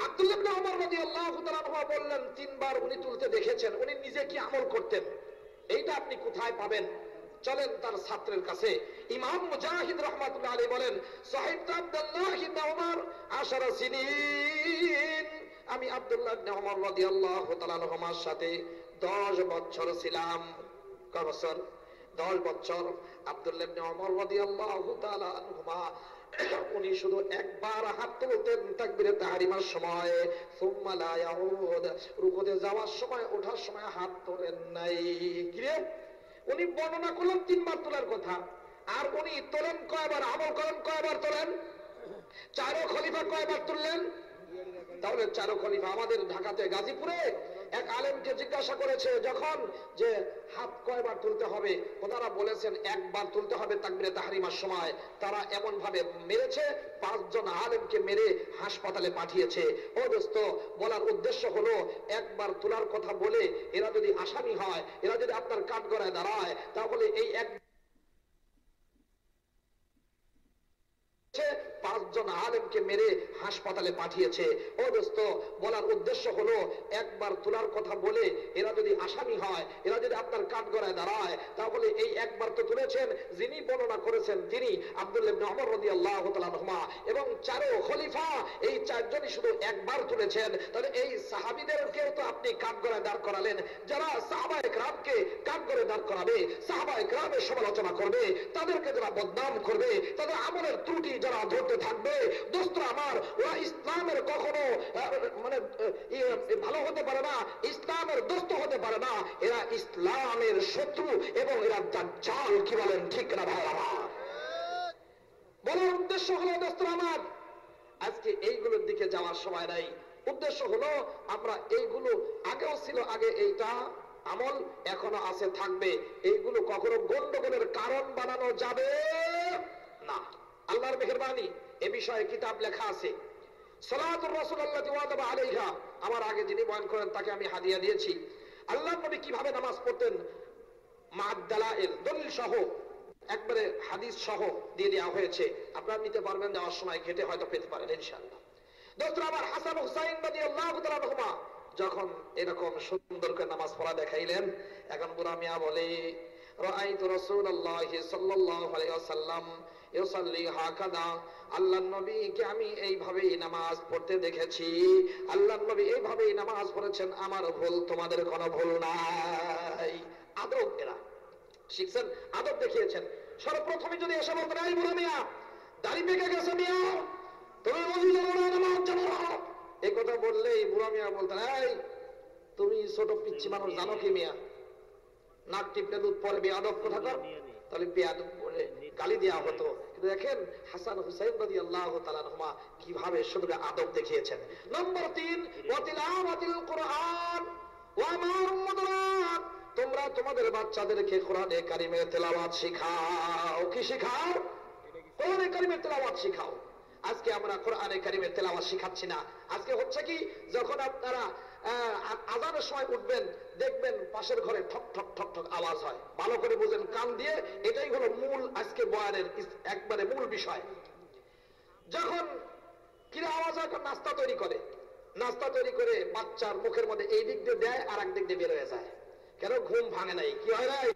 আব্দুল্লাহ ইবনে ওমর রাদিয়াল্লাহু তাআলা আনহু বললেন তিনবার উনি তুলতে দেখেছেন। উনি নিজে কি আমল করতেন এইটা আপনি কোথায় পাবেন? চলেন তার ছাত্রের কাছে। ইমাম মুজাহিদ রাহমাতুল্লাহ আলাইহি বলেন, সাহিব আব্দুল্লাহ ইবনে ওমর 10 সিনিন, আমি আব্দুল্লাহ ইবনে ওমর রাদিয়াল্লাহু তাআলা আনহুমার সাথে 10 বছর ছিলাম। কয় বছর? 10 বছর। আব্দুল্লাহ ইবনে ওমর রাদিয়াল্লাহু তাআলা আনহুমা উনি শুধু একবার হাত তুলতেন তাকবীরে তাহরিমার সময়, সুম্মা লা ইয়াউদ, রুকুতে যাওয়ার সময় ওঠার সময় হাত তোলেন নাই। কি রে? উনি বর্ণনা করলেন 3 বার তোলার কথা, আর উনি তোলেন কয়বার? আমল করেন কয়বার তোলেন? 4 খলিফা কয়বার তুললেন? তাহলে 4 খলিফা। আমাদের ঢাকাতে গাজীপুরে এক আলেমকে জিজ্ঞাসা করেছে যখন যে হাত কয়বার তুলতে হবে, ওনারা বলেছেন একবার তুলতে হবে তাকবীরে তাহরিমার সময়। তারা এমন ভাবে মেরেছে, 5 জন আলেমকে মেরে হাসপাতালে পাঠিয়েছে। ও দোস্ত, বলার উদ্দেশ্য হলো একবার তোলার কথা বলে এরা যদি আসামি হয়, এরা যদি আপনার কাঠগড়ায় দাঁড়ায়, তাহলে এই এক 5 জন আলেমকে মেরে হাসপাতালে পাঠিয়েছে। ও দোস্ত, বলার উদ্দেশ্য হলো একবার তোলার কথা বলে এরা যদি আসামি হয়, এরা যদি আপনার কাঠগড়ায় দাঁড়ায়, তাহলে এই একবার তো তুলেছেন, যিনি বর্ণনা করেছেন তিনি আব্দুল্লাহ ইবনে ওমর রাদিয়াল্লাহু তাআলা আনহুমা, এবং 4 খলিফা এই 4 জনই শুধু একবার তুলেছেন। তাহলে এই সাহাবীদেরকেও তো আপনি কাঠগড়ায় দাঁড় করালেন। যারা সাহাবায়ে কেরামকে কাঠগড়ায় দাঁড় করাবে, সাহাবায়ে কেরামের সমালোচনা করবে, তাদেরকে যারা বদনাম করবে, তাদের আমলের ত্রুটি যারা ধরতে থাকবে, দোস্ত আমার, ওরা ইসলামের কখনো মানে ভালো হতে পারে না, ইসলামের দোস্ত হতে পারে না। এরা ইসলামের শত্রু এবং এরা দাজ্জাল। কি বলেন ঠিক না ভাই আমার? বলার উদ্দেশ্য হলো দোস্ত আমার, আজকে এইগুলোর দিকে যাওয়ার সময় নাই। উদ্দেশ্য হলো আমরা এইগুলো আগেও ছিল, আগে এইটা আমল এখনো আছে, থাকবে। এইগুলো কখনো গন্ডগোলের কারণ বানানো যাবে না। আল্লাহর মেহেরবানি, এ বিষয়ে কিতাব লেখা আছে। সালাতুর রাসূলুল্লাহি ওয়াদাবা আলাইহা, আমার আগে যিনি বয়ান করেন তাকে আমি হাদিয়া দিয়েছি। আল্লাহর নবী কিভাবে নামাজ পড়তেন, মা'আদ দালাইল, দলিল সহ, একবারে হাদিস সহ দিয়ে দেওয়া হয়েছে। আপনারা নিতে পারবেন, যাওয়ার সময় ঘেটে হয়তো পেতে পারেন ইনশাআল্লাহ। দোস্তরা আমার, হাসান হুসাইন রাদিয়াল্লাহু তাআলা আনহুমা যখন এরকম সুন্দর করে নামাজ পড়া দেখাইলেন, এখন বুড়া মিয়া বলে, রাআইতু রাসূলুল্লাহি সাল্লাল্লাহু আলাইহি ওয়াসাল্লাম ইউসাল্লি হাকাদা, আল্লাহর নবীকে আমি এইভাবেই নামাজ পড়তে দেখেছি। আল্লাহর নবী এইভাবেই নামাজ পড়েছেন, আমার ভুল, তোমাদের কোনো ভুল নাই। আদব এরা শিখছেন, আদব দেখিয়েছেন। সর্বপ্রথমে যদি এসে বলতেন, এই বুড়া মিয়া, দাড়ি পেকে গেছে মিয়া, তুমি ওযু জানো না, নামাজ জানো না, এই কথা বললেই বুড়া মিয়া বলতেন, এই তুমি ছোট পিচ্চি মানুষ, জানো কি মিয়া, নাক টিপলে দুধ পরে, বেয়াদব কোথাকার। তাহলে বেয়াদব বলে গালি দেওয়া হতো। কিন্তু দেখেন হাসান হুসাইন রাদিয়াল্লাহু তাআলা আনহুমা কিভাবে শুধু আদব দেখিয়েছেন। নম্বর 3, ওয়া তিলাওয়াতিল কুরআন ওয়া মা'র মুদরাত, তোমরা তোমাদের বাচ্চাদেরকে কোরআনে কারিমের তেলাওয়াত শিখাও। কি শিখাও? কোরআনে কারিমের তেলাওয়াত শিখাও। আজকে আমরা কোরআনে কারিমের তেলাওয়াত শিখাচ্ছি না। আজকে হচ্ছে কি, যখন আপনারা আযানের সময় উঠবেন, দেখবেন পাশের ঘরে ঠক ঠক ঠক ঠক আওয়াজ হয়। ভালো করে বুঝেন কান দিয়ে, এটাই হলো মূল আজকে বয়ানের একবারে মূল বিষয়। যখন কিরা আওয়াজ হয়, নাস্তা তৈরি করে, নাস্তা তৈরি করে বাচ্চার মুখের মধ্যে এই দিক দিয়ে দেয় আর এক দিক দিয়ে বের হয়ে যায়। কেন? ঘুম ভাঙে নাই। কি হয় নাই?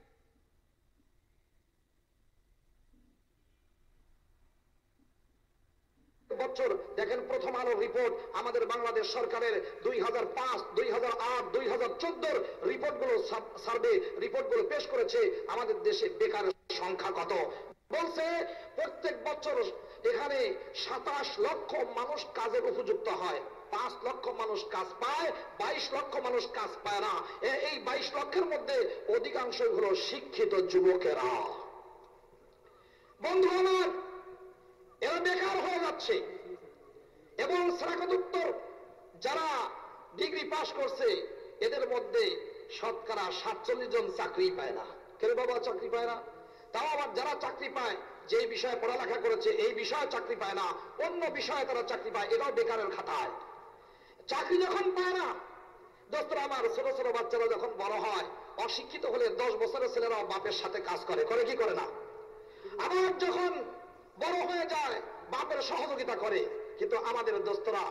বছর দেখেন প্রথম আলো রিপোর্ট, আমাদের বাংলাদেশ সরকারের 2005, 2008, 2014 রিপোর্টগুলো, সার্ভে রিপোর্টগুলো পেশ করেছে। আমাদের দেশে বেকারের সংখ্যা কত বলছে, প্রত্যেক বছর এখানে 27 লক্ষ মানুষ কাজের উপযুক্ত হয়, 5 লক্ষ মানুষ কাজ পায়, 22 লক্ষ মানুষ কাজ পায় না। এই 22 লক্ষের মধ্যে অধিকাংশই হলো শিক্ষিত যুবকেরা। বন্ধু আমার, এরা বেকার হয়ে যাচ্ছে। এবং স্নাতকোত্তর যারা ডিগ্রি পাশ করছে, এদের মধ্যে শতকরা 47 জন চাকরি পায় না। কেন বাবা চাকরি পায় না? তাও আবার যারা চাকরি পায়, যে বিষয়ে পড়ালেখা করেছে এই বিষয়ে চাকরি পায় না, অন্য বিষয়ে তারা চাকরি পায়, এটাও বেকারের খাতায়। চাকরি যখন পায় না, দোস্তরা আমার, ছোট ছোট বাচ্চারা যখন বড় হয়, অশিক্ষিত হলে 10 বছরের ছেলেরাও বাপের সাথে কাজ করে, করে কি করে না? আবার যখন বড় হয়ে যায়, বাপের সহযোগিতা করে। কিন্তু আমাদের দোস্তরা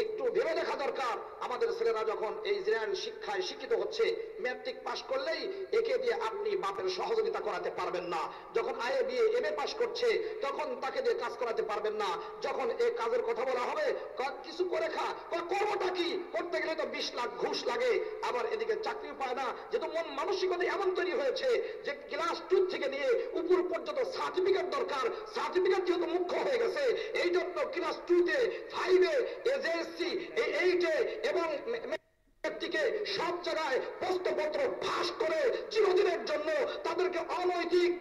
একটু ভেবে দেখা দরকার। আমাদের ছেলেরা যখন এই জেনারেল শিক্ষায় শিক্ষিত হচ্ছে, ম্যাট্রিক পাস করলেই একে দিয়ে আপনি বাপের সহযোগিতা করাতে পারবেন না। যখন আইএ বিএ এমএ পাস করছে তখন তাকে দিয়ে কাজ করাতে পারবেন না। যখন এই কাজের কথা বলা হবে, কিছু করে খা, কর্মটা কি, করতে গেলে তো 20 লাখ ঘুষ লাগে, আবার এদিকে চাকরিও পায় না। যেহেতু মন মানসিকতা এমন তৈরি হয়েছে যে ক্লাস 2 থেকে নিয়ে উপর পর্যন্ত সার্টিফিকেট দরকার। সার্টিফিকেট যেহেতু মুখ্য হয়ে গেছে, এই জন্য ক্লাস 2-তে 5-এ এজএসসি 8-এ এবং সব জায়গায় প্রশ্নপত্র ফাঁস করে চিরদিনের জন্য তাদেরকে অনৈতিক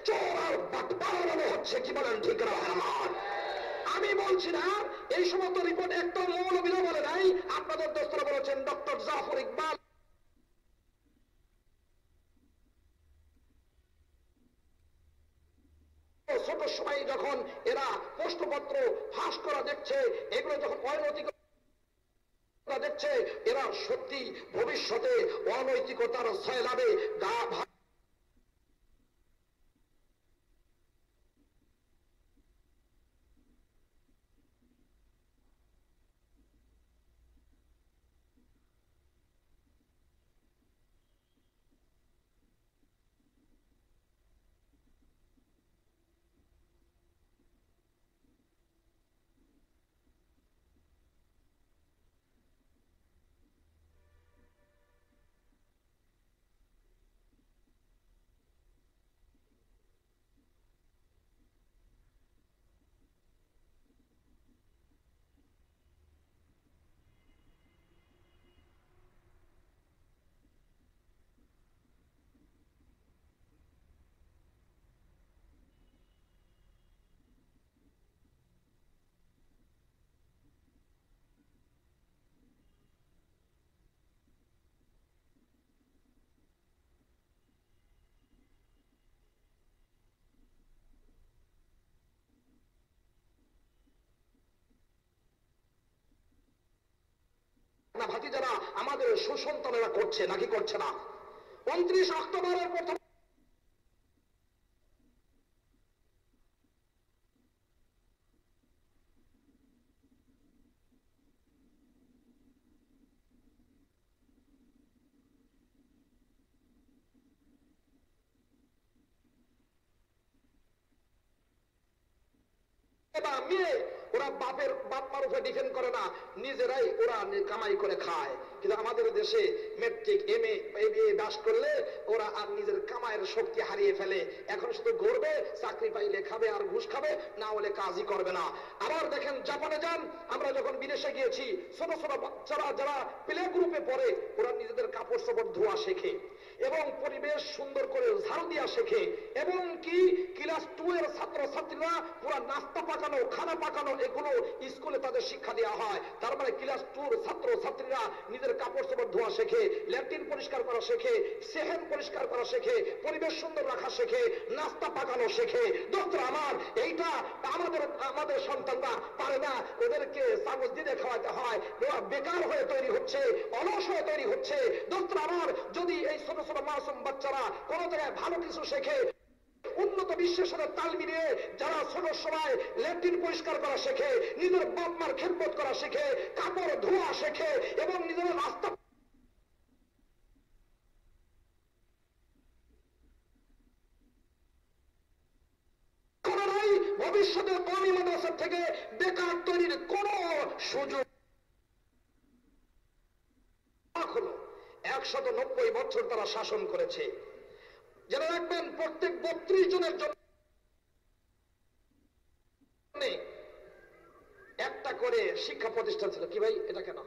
চোর আর বাটপার বানানো হচ্ছে। কি বলেন ঠিক না? আমি বলছি না, এই সমস্ত রিপোর্ট একটা মৌলবীরা বলে নাই, আপনাদের দোস্তরা বলেছেন, ডক্টর জাফর ইকবাল ছোট সময় যখন এরা প্রশ্নপত্র ফাঁস করা দেখছে, এগুলো যখন অনৈতিক দেখছে, এরা সত্যি ভবিষ্যতে অনৈতিকতার সয়লাবে গা ভাতিজারা আমাদের সুসন্তানেরা করছে নাকি করছে না? 29 অক্টোবরের প্রথম মেয়ে, ওরা বাপমার উপরে ডিপেন্ড করে না, নিজেরাই ওরা কামাই করে খায়। কিন্তু আমাদের দেশে ম্যাট্রিক এমএ পাস করলে ওরা আর নিজের কামাইয়ের শক্তি হারিয়ে ফেলে। এখন শুধু গড়বে, চাকরি পাইলে খাবে আর ঘুষ খাবে, না হলে কাজই করবে না। আবার দেখেন জাপানে যান, আমরা যখন বিদেশে গিয়েছি, ছোট ছোট বাচ্চারা যারা প্লে গ্রুপে পড়ে, ওরা নিজেদের কাপড় চোপড় ধোয়া শেখে এবং পরিবেশ সুন্দর করে ঝাড়ু দিয়া শেখে, এবং কি ক্লাস 2 এর ছাত্র ছাত্রীরা পুরো নাস্তা পাকানো, খানা পাকানো, এগুলো স্কুলে তাদের শিক্ষা দেওয়া হয়। তার মানে ক্লাস 2 এর ছাত্র ছাত্রীরা নিজের কাপড় চোপড় ধোয়া শেখে, ল্যাট্রিন পরিষ্কার করা শেখে, সেহেন পরিষ্কার করা শেখে, পরিবেশ সুন্দর রাখা শেখে, নাস্তা পাকানো শেখে। দোস্তরা আমার, এইটা আমাদের সন্তানরা পারে না, ওদেরকে চামচ দিয়ে খাওয়াতে হয়, ওরা বেকার হয়ে তৈরি হচ্ছে, অলস হয়ে তৈরি হচ্ছে। দোস্তরা আমার, যদি এই ছোট ছোট মাসুম বাচ্চারা কোনো জায়গায় ভালো কিছু শেখে, উন্নত বিশ্বের সাথে তাল মিলিয়ে যারা ছোট সময় ল্যাট্রিন পরিষ্কার করা শেখে, নিজের বাপ মার খেদমত করা শেখে, কাপড় ধোয়া শেখে এবং নিজের রাস্তা ভবিষ্যতের কওমি মাদ্রাসা থেকে বেকার তৈরির কোন সুযোগ হলো। 190 বছর তারা শাসন করেছে। যারা রাখবেন, প্রত্যেক 32 জনের জন্য একটা করে শিক্ষা প্রতিষ্ঠান ছিল। কি ভাই, এটা কেন?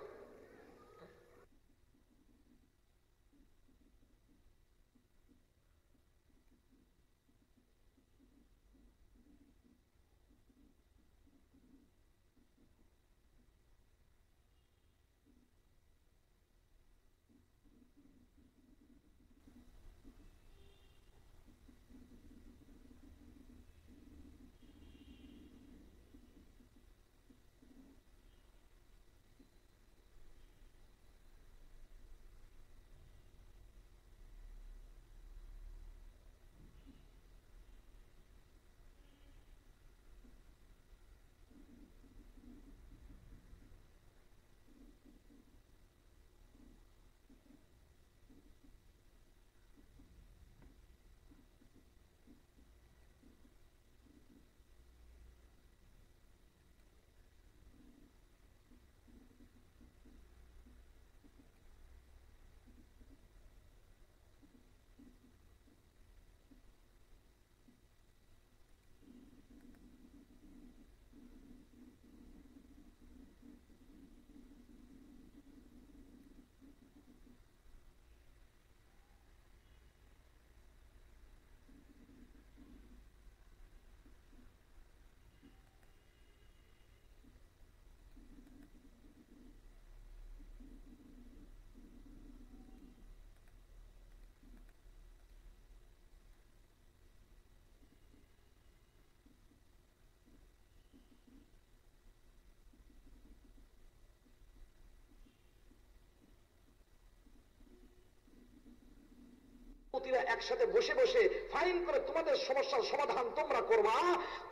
যুবতীরা একসাথে বসে বসে ফাইন করে তোমাদের সমস্যার সমাধান তোমরা করবা,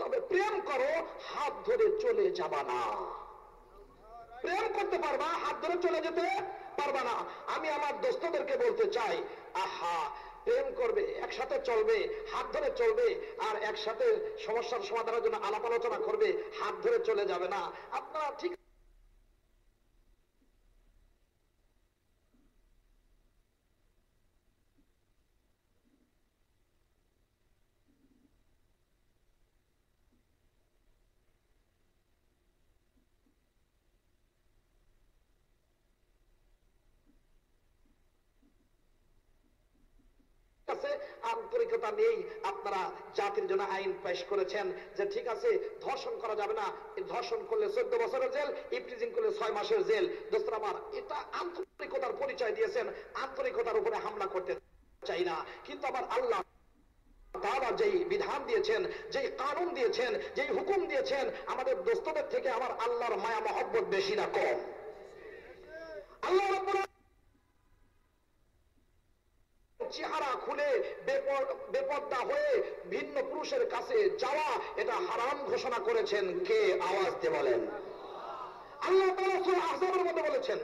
তবে প্রেম করো, হাত ধরে চলে যাবা না। প্রেম করতে পারবা, হাত ধরে চলে যেতে পারবা না। আমি আমার দোস্তদেরকে বলতে চাই, আহা, প্রেম করবে, একসাথে চলবে, হাত ধরে চলবে, আর একসাথে সমস্যার সমাধানের জন্য আলাপ আলোচনা করবে, হাত ধরে চলে যাবে না। আপনারা ঠিক আন্তরিকতা নেই। আপনারা জাতির জন্য আইন পেশ করেছেন যে ঠিক আছে, ধর্ষণ করা যাবে না, ধর্ষণ করলে 14 বছরের জেল, ইফটিজিং করলে 6 মাসের জেল। দোস্তরা আমার, এটা আন্তরিকতার পরিচয় দিয়েছেন, আন্তরিকতার উপরে হামলা করতে চাই না। কিন্তু আমার আল্লাহ তাআলা যেই বিধান দিয়েছেন, যেই কানুন দিয়েছেন, যেই হুকুম দিয়েছেন, আমাদের দোস্তদের থেকে আমার আল্লাহর মায়া মহব্বত বেশি না কম? আল্লাহ রাব্বুল চেহারা খুলে বেপর্দা হয়ে ভিন্ন পুরুষের কাছে যাওয়া, এটা হারাম ঘোষণা করেছেন কে? আওয়াজ দিয়ে বলেন। আল্লাহ তাআলা সূরা আহজাবের মধ্যে বলেছেন,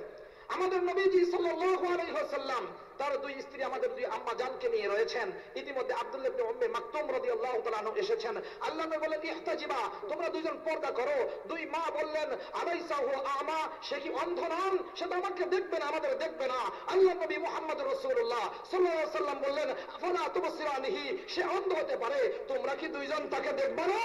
আমাদের নবীজি সাল্লাল্লাহু আলাইহি ওয়াসাল্লাম তার দুই স্ত্রী, আমাদের দুই আম্মা জানকে নিয়ে রয়েছেন। ইতিমধ্যে আব্দুল্লাহ ইবনে উম্মে মাকতুম রাদিয়াল্লাহু তাআলা আনহু এসেছেন। আল্লাহ নবী বলেন, ইহতাজিবা, তোমরা দুইজন পর্দা করো। দুই মা বললেন, আলাইসা হুয়া আমা, সে কি অন্ধ নন? সে তো আমাকে দেখবে না, আমাদের দেখবে না। আল্লাহ নবী মুহাম্মদ রাসূলুল্লাহ সাল্লাল্লাহু আলাইহি ওয়াসাল্লাম বললেন, আফালা তুবসিরানিহি, সে অন্ধ হতে পারে, তোমরা কি দুইজন তাকে দেখবে না?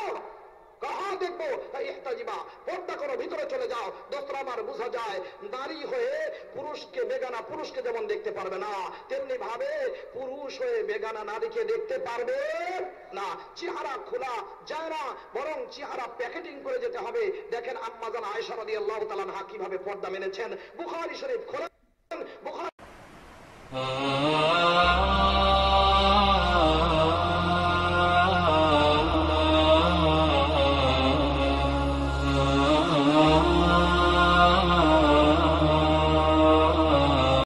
কাহা দেখবো? ইহতাজিবা, পর্দা করো, ভিতরে চলে যাও। দোস্তরা আমার, বোঝা যায় নারী হয়ে পুরুষকে, বেগানা পুরুষকে যেমন দেখতে পারবে না, তেমনি ভাবে পুরুষ হয়ে বেগানা নারীকে দেখতে পারবে না। চেহারা খোলা যায় না, বরং চেহারা প্যাকেটিং করে যেতে হবে। দেখেন আম্মা জান আয়েশা রাদিয়াল্লাহু তাআলা আনহা কিভাবে পর্দা মেনেছেন। বুখারী শরীফ খোলা